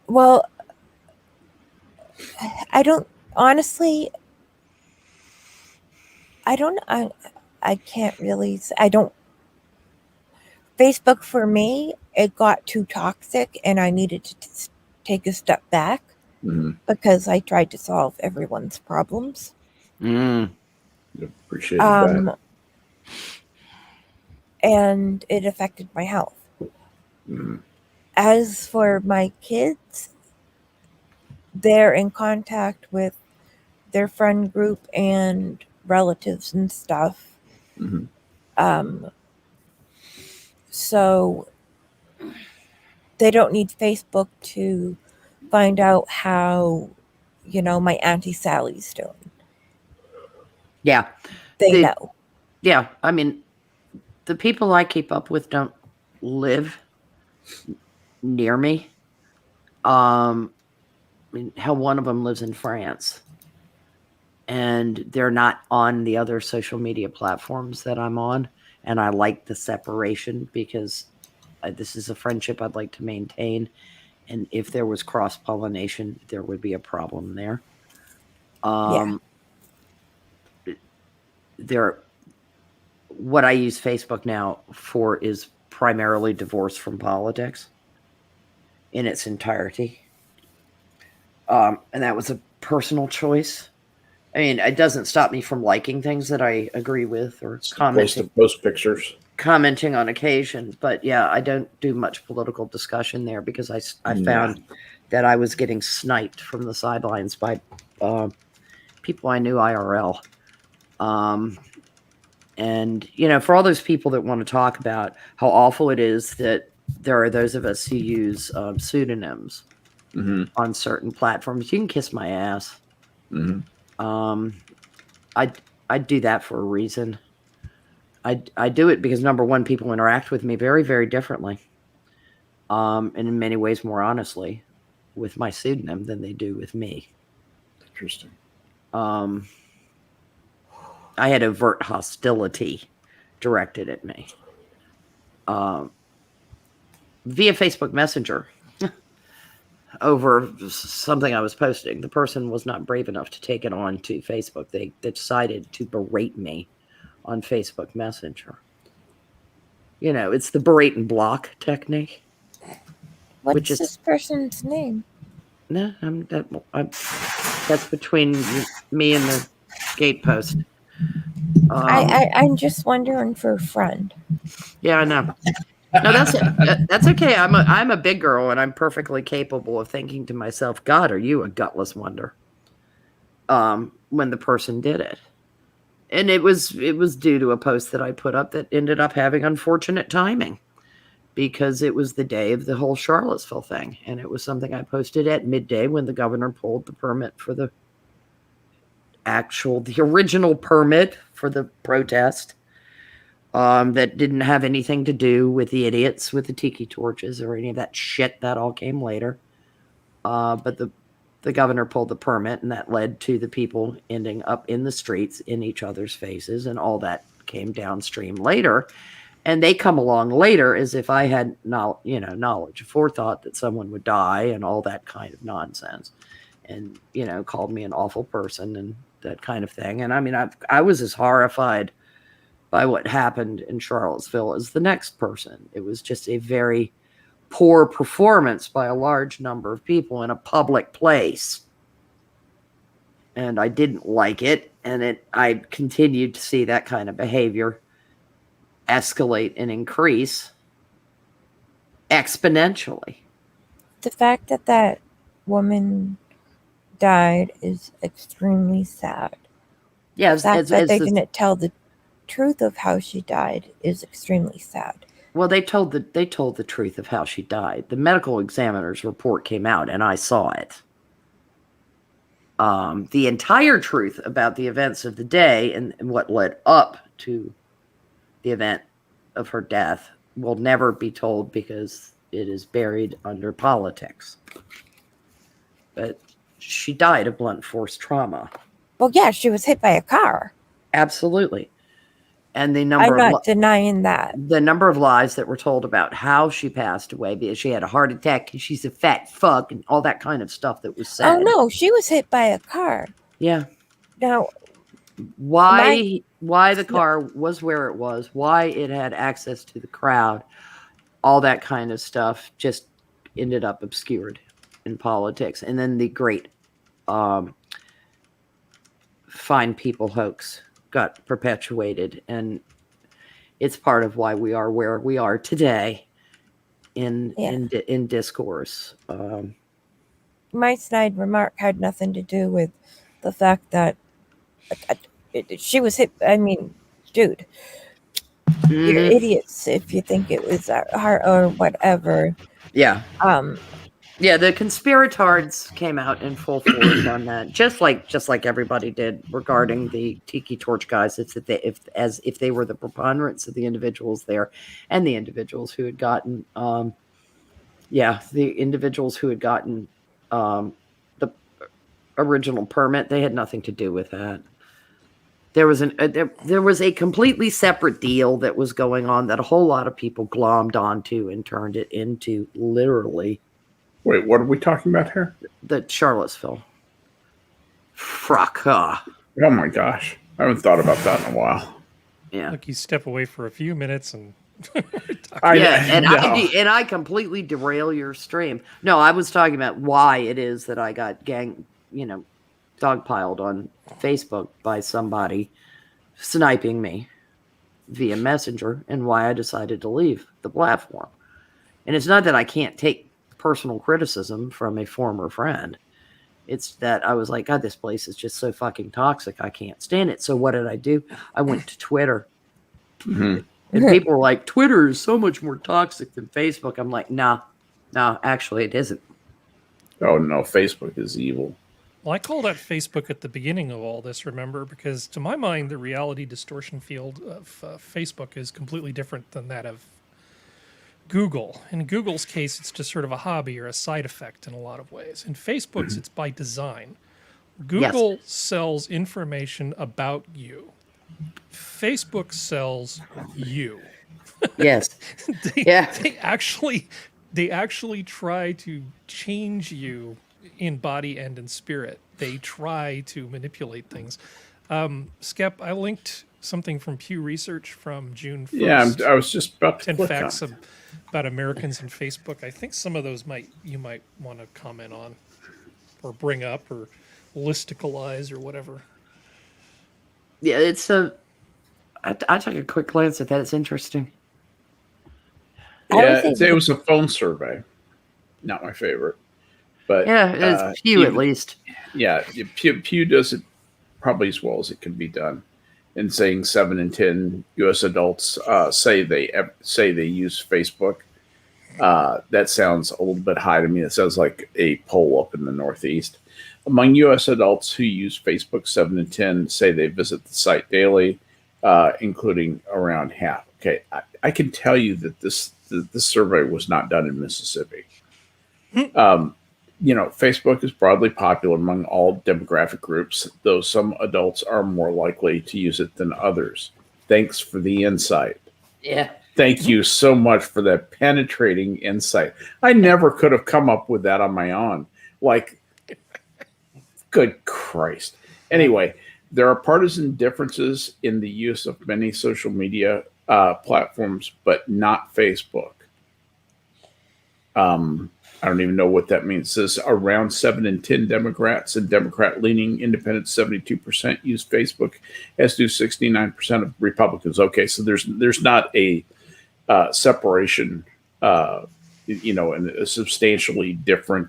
Well, I don't, honestly, I can't really, Facebook for me, it got too toxic and I needed to take a step back because I tried to solve everyone's problems. Appreciate that. And it affected my health. As for my kids, they're in contact with their friend group and relatives and stuff. So they don't need Facebook to find out how, my Auntie Sally's doing. Yeah. They know. Yeah. I mean, the people I keep up with don't live near me. I mean, hell, one of them lives in France. And they're not on the other social media platforms that I'm on. And I like the separation because this is a friendship I'd like to maintain. And if there was cross-pollination, there would be a problem there. What I use Facebook now for is primarily divorce from politics in its entirety. And that was a personal choice. I mean, it doesn't stop me from liking things that I agree with or commenting. Post pictures. Commenting on occasion. But yeah, I don't do much political discussion there because I found that I was getting sniped from the sidelines by people I knew IRL. And, for all those people that want to talk about how awful it is that there are those of us who use pseudonyms on certain platforms, you can kiss my ass. I do that for a reason. I do it because, number one, people interact with me very, very differently. And in many ways more honestly with my pseudonym than they do with me. Interesting. I had overt hostility directed at me via Facebook Messenger over something I was posting. The person was not brave enough to take it on to Facebook. They decided to berate me on Facebook Messenger. It's the berate and block technique. What's this person's name? No, that's between me and the gatepost. I'm just wondering for a friend. Yeah, I know. No, that's okay. I'm a big girl, and I'm perfectly capable of thinking to myself, "God, are you a gutless wonder?" When the person did it, and it was due to a post that I put up that ended up having unfortunate timing because it was the day of the whole Charlottesville thing, and it was something I posted at midday when the governor pulled the permit for the original permit for the protest. That didn't have anything to do with the idiots with the tiki torches or any of that shit. That all came later. But the governor pulled the permit, and that led to the people ending up in the streets in each other's faces, and all that came downstream later. And they come along later as if I had knowledge, forethought that someone would die and all that kind of nonsense, and called me an awful person and that kind of thing. And I mean, I was as horrified by what happened in Charlottesville as the next person. It was just a very poor performance by a large number of people in a public place. And I didn't like it. And I continued to see that kind of behavior escalate and increase exponentially. The fact that woman died is extremely sad. Yeah, the fact that they didn't tell the truth of how she died is extremely sad. Well, they told the truth of how she died. The medical examiner's report came out, and I saw it. The entire truth about the events of the day and what led up to the event of her death will never be told because it is buried under politics. But she died of blunt force trauma. Well, yeah, she was hit by a car. Absolutely. And I'm not denying that. The number of lies that were told about how she passed away, because she had a heart attack and she's a fat fuck and all that kind of stuff that was said. Oh, no, she was hit by a car. Yeah. Now, why why the car was where it was, why it had access to the crowd, all that kind of stuff just ended up obscured in politics. And then the great fine people hoax got perpetuated, and it's part of why we are where we are today in discourse. My snide remark had nothing to do with the fact that she was hit. I mean, dude, you're idiots if you think it was her or whatever. Yeah. Yeah, the conspiratards came out in full force on that, just like everybody did regarding the Tiki Torch guys. It's that if they were the preponderance of the individuals there, and the individuals who had gotten, the individuals who had gotten the original permit, they had nothing to do with that. There was there was a completely separate deal that was going on that a whole lot of people glommed onto and turned it into literally. Wait, what are we talking about here? The Charlottesville. Fracas. Oh my gosh. I haven't thought about that in a while. Yeah. Like you step away for a few minutes and I completely derail your stream. No, I was talking about why it is that I got dogpiled on Facebook by somebody sniping me via Messenger, and why I decided to leave the platform. And it's not that I can't take personal criticism from a former friend. It's that I was like, God, this place is just so fucking toxic. I can't stand it. So what did I do? I went to Twitter. And people were like, Twitter is so much more toxic than Facebook. I'm like, no, actually it isn't. Oh no, Facebook is evil. Well, I called out Facebook at the beginning of all this, remember? Because to my mind, the reality distortion field of Facebook is completely different than that of Google. In Google's case, it's just sort of a hobby or a side effect in a lot of ways. In Facebook's, it's by design. Google sells information about you. Facebook sells you. Yes. They actually try to change you in body and in spirit. They try to manipulate things. Skep, I linked something from Pew Research from June 1st. Yeah, I was just about to 10 click facts on it. about Americans and Facebook. I think some of those you might want to comment on or bring up or listicalize or whatever. Yeah, I took a quick glance at that. It's interesting. Yeah, it was a phone survey. Not my favorite. But yeah, it's Pew at least. Yeah, Pew does it probably as well as it can be done. In saying 7 in 10 U.S. adults say they use Facebook. That sounds a little bit high to me. It sounds like a poll up in the Northeast. Among U.S. adults who use Facebook, 7 in 10 say they visit the site daily, including around half. Okay, I can tell you that this survey was not done in Mississippi. Facebook is broadly popular among all demographic groups, though some adults are more likely to use it than others. Thanks for the insight. Yeah. Thank you so much for that penetrating insight. I never could have come up with that on my own. Like, good Christ. Anyway, there are partisan differences in the use of many social media platforms, but not Facebook. I don't even know what that means. It says around 7 in 10 Democrats and Democrat-leaning independents, 72% use Facebook, as do 69% of Republicans. Okay, so there's not a separation, and a substantially different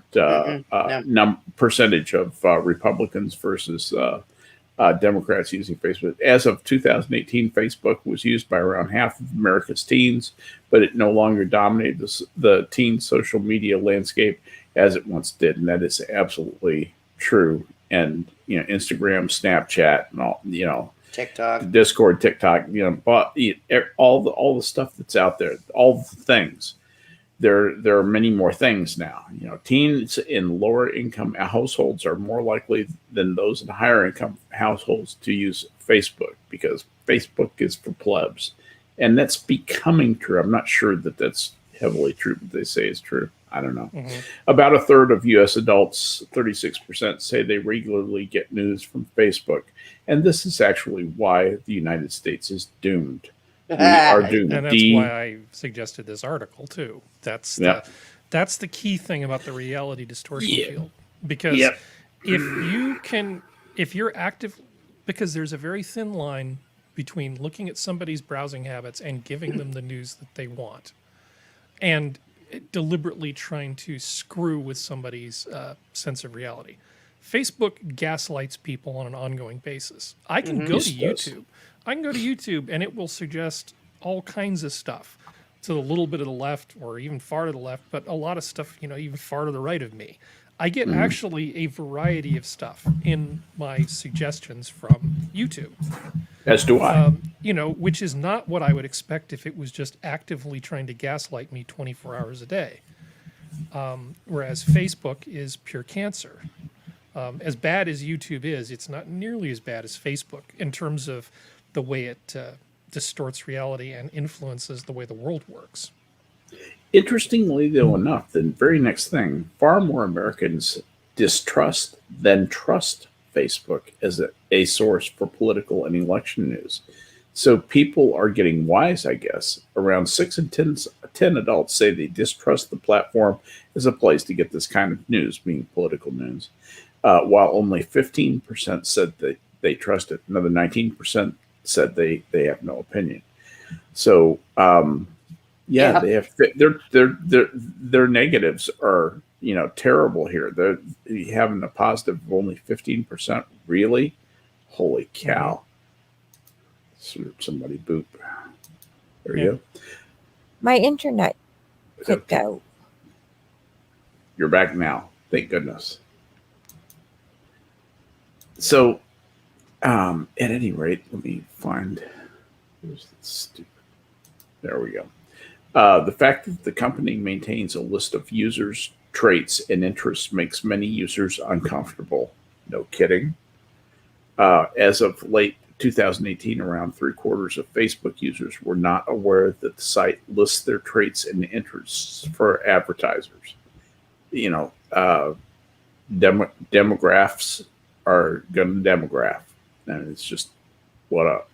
percentage of Republicans versus Democrats using Facebook. As of 2018, Facebook was used by around half of America's teens, but it no longer dominated the teen social media landscape as it once did, and that is absolutely true. And Instagram, Snapchat, and all TikTok, Discord, TikTok, but all the stuff that's out there, all the things. There are many more things now. Teens in lower income households are more likely than those in higher income households to use Facebook because Facebook is for plebs. And that's becoming true. I'm not sure that that's heavily true, but they say it's true. I don't know. Mhm. About a third of U.S. adults, 36%, say they regularly get news from Facebook. And this is actually why the United States is doomed. We are doomed. And that's why I suggested this article too. That's Yeah. the key thing about the reality distortion Yeah. field. Because Yep. if you're active, because there's a very thin line between looking at somebody's browsing habits and giving them the news that they want, and deliberately trying to screw with somebody's sense of reality. Facebook gaslights people on an ongoing basis. I can go to Yes, it does. YouTube. I can go to YouTube and it will suggest all kinds of stuff to the little bit of the left or even far to the left, but a lot of stuff, even far to the right of me. I get actually a variety of stuff in my suggestions from YouTube. As do I. Which is not what I would expect if it was just actively trying to gaslight me 24 hours a day. Whereas Facebook is pure cancer. As bad as YouTube is, it's not nearly as bad as Facebook in terms of the way it distorts reality and influences the way the world works. Interestingly, though enough, the very next thing, far more Americans distrust than trust Facebook as a source for political and election news. So people are getting wise, I guess. Around 6 in 10 adults say they distrust the platform as a place to get this kind of news, meaning political news, while only 15% said that they trust it. Another 19% said they have no opinion. So, Yeah. they have their negatives are terrible here. They're having a positive of only 15%. Really, holy cow! Somebody boop. There you go. My internet clicked Okay. out. You're back now. Thank goodness. So, at any rate, let me find. Where's the stupid? There we go. The fact that the company maintains a list of users' traits and interests makes many users uncomfortable. No kidding. As of late 2018, around 3/4 of Facebook users were not aware that the site lists their traits and interests for advertisers. Demographs are going to demograph, and it's just what up.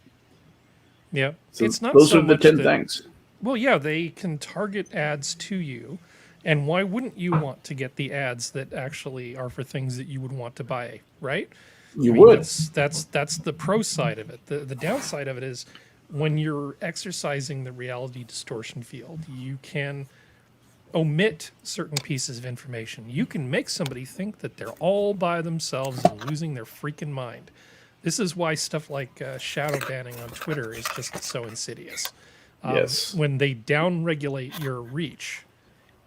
Yeah. So it's not those so are the much 10 that- things. Well, yeah, they can target ads to you. And why wouldn't you want to get the ads that actually are for things that you would want to buy, right? You would. That's the pro side of it. The downside of it is when you're exercising the reality distortion field, you can omit certain pieces of information. You can make somebody think that they're all by themselves and losing their freaking mind. This is why stuff like shadow banning on Twitter is just so insidious. Yes. When they downregulate your reach,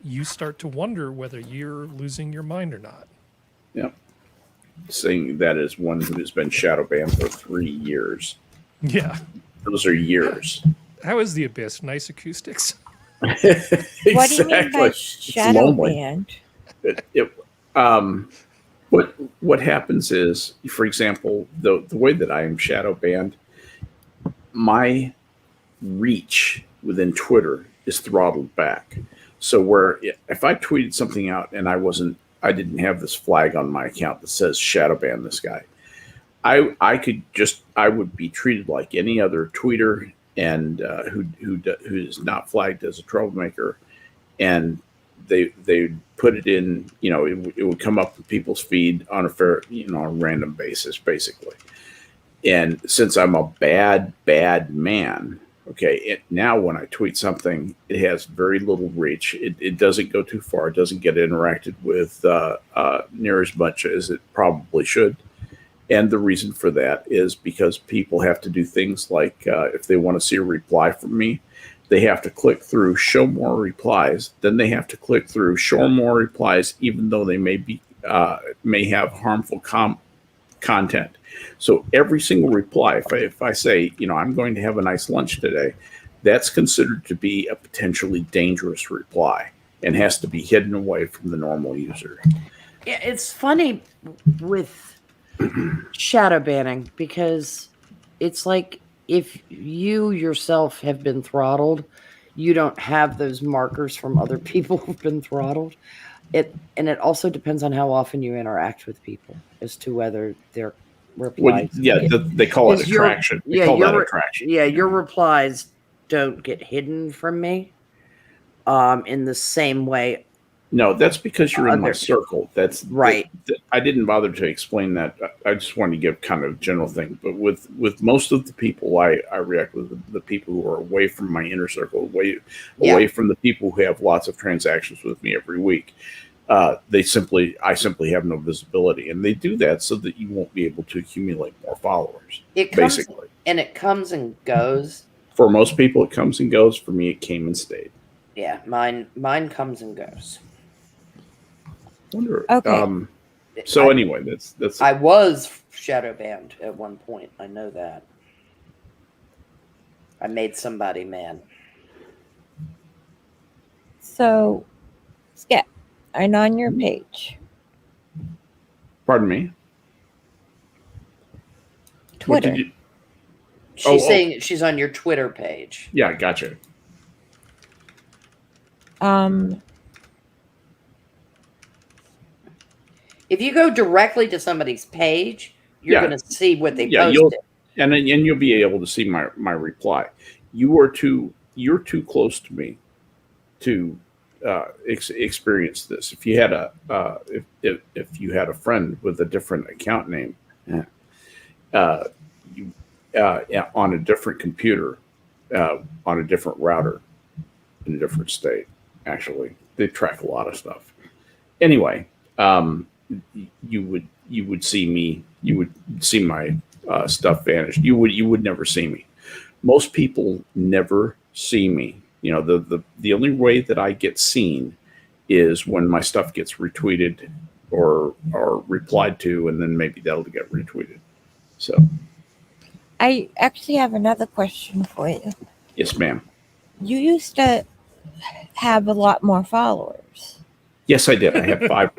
you start to wonder whether you're losing your mind or not. Yeah. Saying that as one who has been shadow banned for 3 years. Yeah. Those are years. How is the Abyss? Nice acoustics? Exactly. What do you mean by It's shadow lonely. banned? What happens is, for example, the way that I am shadow banned, my reach within Twitter is throttled back. So where if I tweeted something out and I didn't have this flag on my account that says shadow ban this guy, I would be treated like any other tweeter and who is not flagged as a troublemaker, and they put it in. It would come up in people's feed on a random basis, basically. And since I'm a bad man, okay, now when I tweet something, it has very little reach. It doesn't go too far. It doesn't get interacted with near as much as it probably should. And the reason for that is because people have to do things like if they want to see a reply from me, they have to click through show more replies. Then they have to click through show more replies, even though they may have harmful content. So every single reply, if I say, I'm going to have a nice lunch today, that's considered to be a potentially dangerous reply and has to be hidden away from the normal user. Yeah, it's funny with shadow banning because it's like if you yourself have been throttled, you don't have those markers from other people who've been throttled. It also depends on how often you interact with people as to whether their replies. They call it attraction. They call that attraction. Yeah, your replies don't get hidden from me. In the same way. No, that's because you're in my circle. That's right. I didn't bother to explain that. I just wanted to give kind of a general thing. But with most of the people, I react with the people who are away from my inner circle, away from the people who have lots of transactions with me every week. I simply have no visibility, and they do that so that you won't be able to accumulate more followers. It comes and goes. For most people, it comes and goes. For me, it came and stayed. Yeah, mine comes and goes. Wonder. Okay. Anyway, that's. I was shadow banned at one point. I know that. I made somebody mad. So, Skep, I'm on your page. Pardon me. Twitter. She's saying she's on your Twitter page. Yeah, gotcha. If you go directly to somebody's page, you're going to see what they posted. You'll be able to see my reply. You're too close to me to experience this. If you had if you had a friend with a different account name, on a different computer, on a different router, in a different state, actually, they track a lot of stuff. Anyway. You would see me. You would see my stuff vanish. You would never see me. Most people never see me. You know, the only way that I get seen is when my stuff gets retweeted or replied to, and then maybe that'll get retweeted. So, I actually have another question for you. Yes, ma'am. You used to have a lot more followers. Yes, I did. I have 5.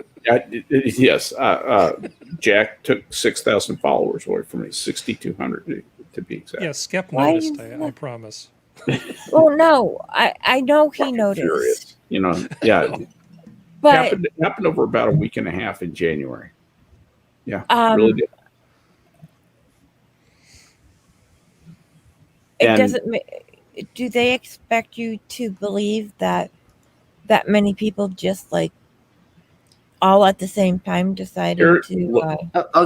Yes, Jack took 6,000 followers away from me, 6,200 to be exact. Yeah, Skep noticed. I promise. Well, no, I know he noticed. Furious. You know, yeah. But happened over about a week and a half in January. Yeah, really did. It doesn't. Do they expect you to believe that many people just like all at the same time decided to?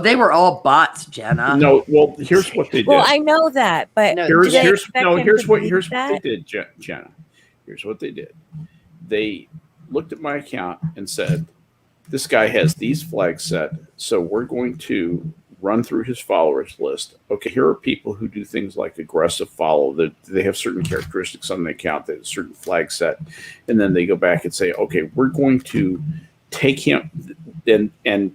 They were all bots, Jenna. No, well, here's what they did. Well, I know that, but here's what they did, Jenna. Here's what they did. They looked at my account and said, "This guy has these flags set, so we're going to run through his followers list. Okay, here are people who do things like aggressive follow. That they have certain characteristics on the account, that certain flags set, and then they go back and say, okay, we're going to take him." And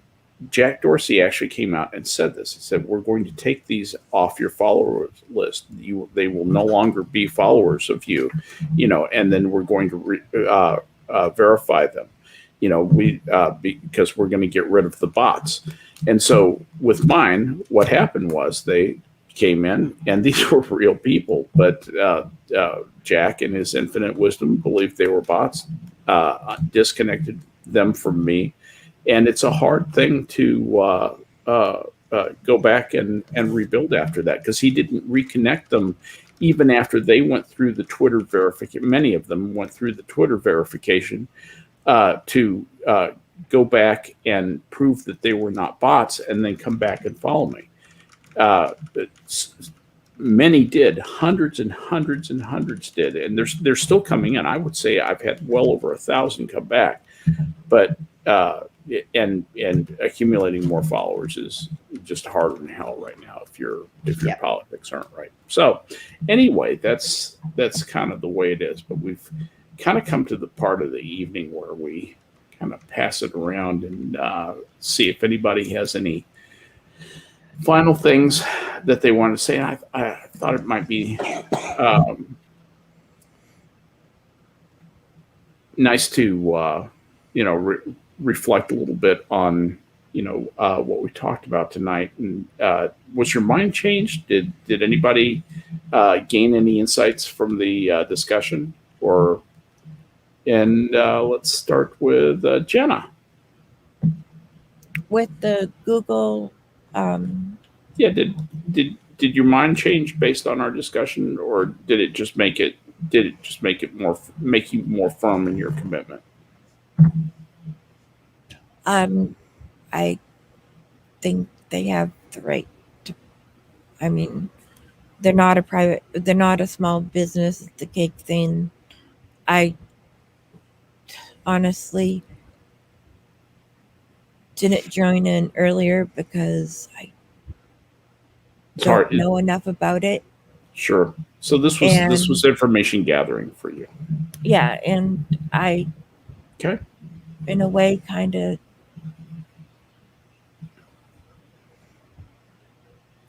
Jack Dorsey actually came out and said this. He said, "We're going to take these off your followers list. They will no longer be followers of you, and then we're going to verify them, because we're going to get rid of the bots." And so with mine, what happened was they came in, and these were real people, but Jack, in his infinite wisdom, believed they were bots, disconnected them from me. And it's a hard thing to go back and rebuild after that, because he didn't reconnect them even after they went through the Twitter verification. Many of them went through the Twitter verification to go back and prove that they were not bots, and then come back and follow me. Many did, hundreds and hundreds and hundreds did, and they're still coming in. I would say I've had well over 1,000 come back, but and accumulating more followers is just harder than hell right now if your politics aren't right. So anyway, that's kind of the way it is. But we've kind of come to the part of the evening where we kind of pass it around and see if anybody has any final things that they want to say. And I thought it might be nice to reflect a little bit on what we talked about tonight. And was your mind changed? Did anybody gain any insights from the discussion? And let's start with Jenna. With the Google, Yeah, did your mind change based on our discussion, or did it just make it make you more firm in your commitment? I think they have the right to. I mean, they're not a small business. It's a big thing. I honestly didn't join in earlier because I don't know enough about it. Sure. So this was information gathering for you. Yeah, and I, okay, in a way, kind of,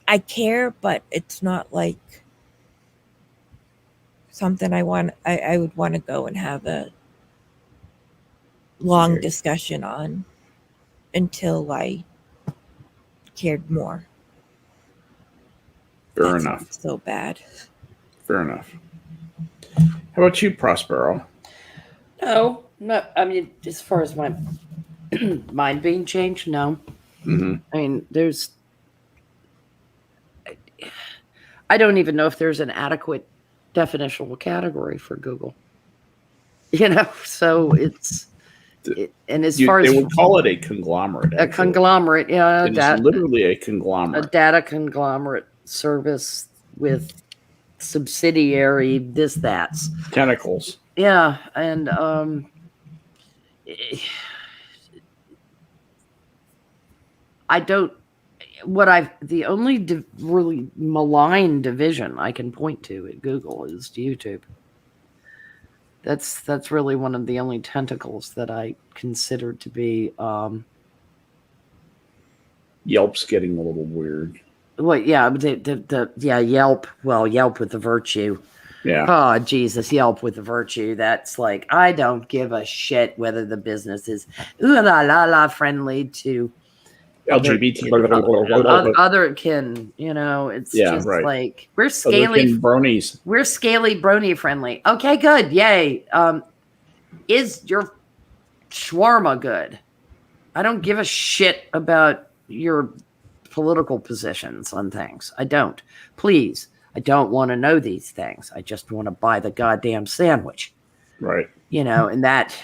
I care, but it's not like something I would want to go and have a long discussion on until I cared more. Fair enough. So bad. Fair enough. How about you, Prospero? No, I mean, as far as my mind being changed, no. Mm-hmm. I mean, I don't even know if there's an adequate definitional category for Google. So and as far as they would call it a conglomerate. A conglomerate, yeah. It's literally a conglomerate. A data conglomerate service with subsidiary that's tentacles. Yeah, and I don't. The only really malign division I can point to at Google is YouTube. That's really one of the only tentacles that I consider to be. Yelp's getting a little weird. Well, yeah, Yelp. Well, Yelp with the virtue. Yeah. Oh, Jesus, Yelp with the virtue. That's like, I don't give a shit whether the business is ooh la la la friendly to LGBT other kin. It's just right. like we're scaly bronies. We're scaly brony friendly. Okay, good. Yay. Is your shawarma good? I don't give a shit about your political positions on things. I don't. Please. I don't want to know these things. I just want to buy the goddamn sandwich. Right. And that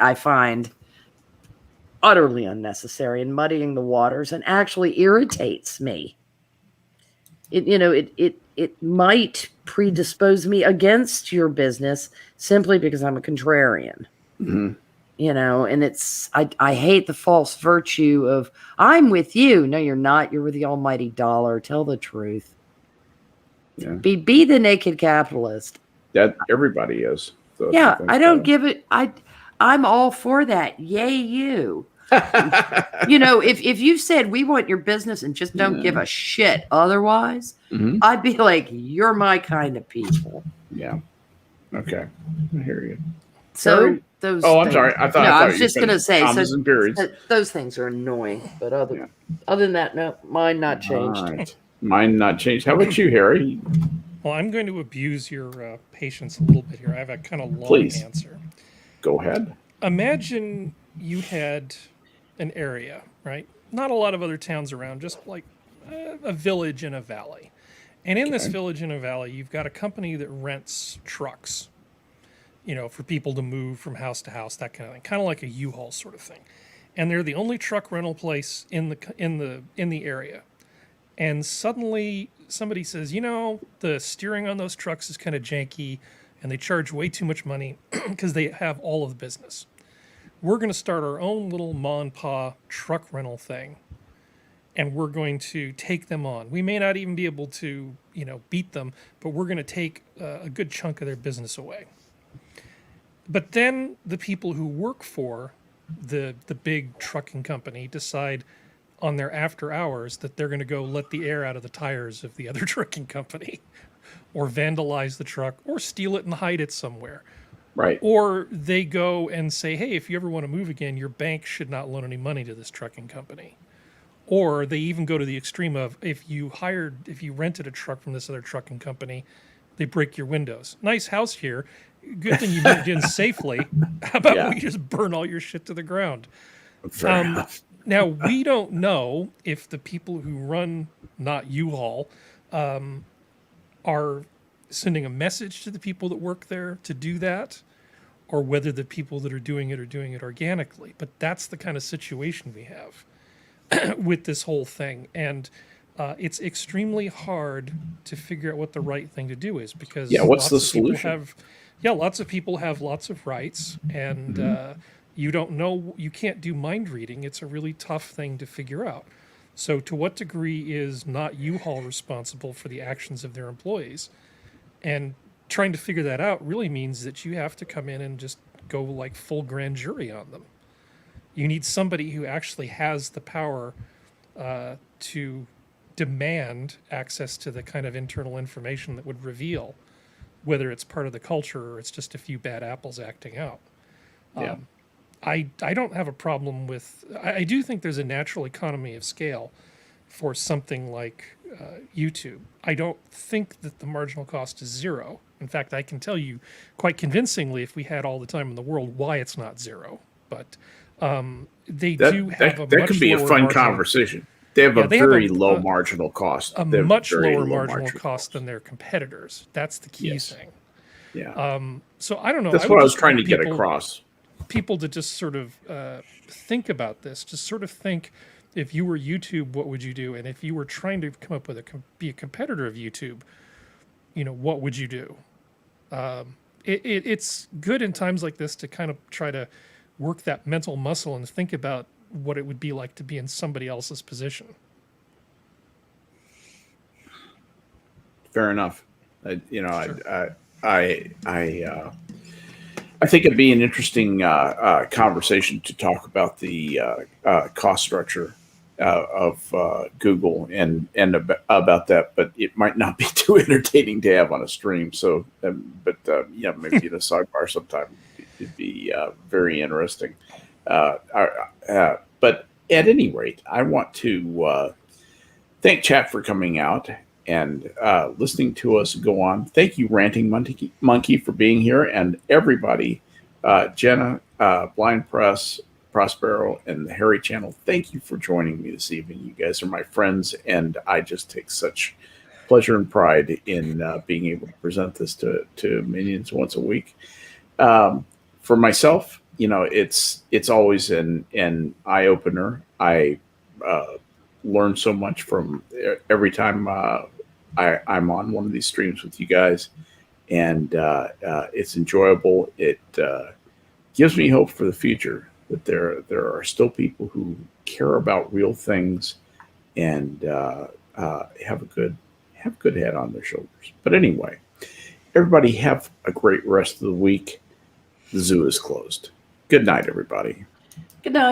I find utterly unnecessary and muddying the waters and actually irritates me. It might predispose me against your business simply because I'm a contrarian. Mm-hmm. And I hate the false virtue of I'm with you. No, you're not. You're with the almighty dollar. Tell the truth. Yeah. Be the naked capitalist. That everybody is. So yeah, I don't give it. I'm all for that. Yay, you. If you said we want your business and just don't give a shit otherwise, I'd be like, you're my kind of people. Yeah. Okay. I hear you. So those. Oh, I'm sorry. I was just going to say. Those things are annoying, but other than that, no, mine not changed. Right. Mine not changed. How about you, Harry? Well, I'm going to abuse your patience a little bit here. I have a kind of long answer. Go ahead. Imagine you had an area, right? Not a lot of other towns around, just like a village in a valley. And in this village in a valley, you've got a company that rents trucks, for people to move from house to house, that kind of thing, kind of like a U-Haul sort of thing. And they're the only truck rental place in the area. And suddenly somebody says, the steering on those trucks is kind of janky, and they charge way too much money because they have all of the business. We're going to start our own little ma and pa truck rental thing, and we're going to take them on. We may not even be able to, beat them, but we're going to take a good chunk of their business away. But then the people who work for the big trucking company decide on their after hours that they're going to go let the air out of the tires of the other trucking company, or vandalize the truck, or steal it and hide it somewhere. Right. Or they go and say, hey, if you ever want to move again, your bank should not loan any money to this trucking company. Or they even go to the extreme of if you rented a truck from this other trucking company, they break your windows. Nice house here. Good thing you moved in safely. How about Yeah. we just burn all your shit to the ground? Fair enough. Now, we don't know if the people who run Not U-Haul are sending a message to the people that work there to do that, or whether the people that are doing it organically. But that's the kind of situation we have with this whole thing. And it's extremely hard to figure out what the right thing to do is, because what's the lots of people solution? lots of people have lots of rights, and you don't know, you can't do mind reading. It's a really tough thing to figure out. So to what degree is Not U-Haul responsible for the actions of their employees? And trying to figure that out really means that you have to come in and just go like full grand jury on them. You need somebody who actually has the power to demand access to the kind of internal information that would reveal whether it's part of the culture or it's just a few bad apples acting out. Yeah. I don't have a problem with, I do think there's a natural economy of scale for something like YouTube. I don't think that the marginal cost is zero. In fact, I can tell you quite convincingly, if we had all the time in the world, why it's not zero. But they do have a that much could be a lower fun marginal, conversation. They have a they have very a- low marginal cost. a They have much very lower low marginal cost than their competitors. That's the key Yes. thing. Yeah, So I don't know. that's I what would I was just trying to want get people- across. People to just sort of think about this. Just sort of think, if you were YouTube, what would you do? And if you were trying to come up with be a competitor of YouTube, what would you do? It's good in times like this to kind of try to work that mental muscle and think about what it would be like to be in somebody else's position. Fair enough. Sure. I think it'd be an interesting conversation to talk about the cost structure of Google and about that, but it might not be too entertaining to have on a stream. So, maybe in a sidebar sometime it'd be very interesting. But at any rate, I want to thank chat for coming out and listening to us go on. Thank you, Ranting Monkey, for being here, and everybody, Jenna, Blind Press, Prospero, and the Harry Channel. Thank you for joining me this evening. You guys are my friends, and I just take such pleasure and pride in being able to present this to minions once a week. For myself, it's always an eye opener. I learn so much from every time I'm on one of these streams with you guys, and it's enjoyable. It gives me hope for the future that there are still people who care about real things and have a good head on their shoulders. But anyway, everybody have a great rest of the week. The zoo is closed. Good night, everybody. Good night.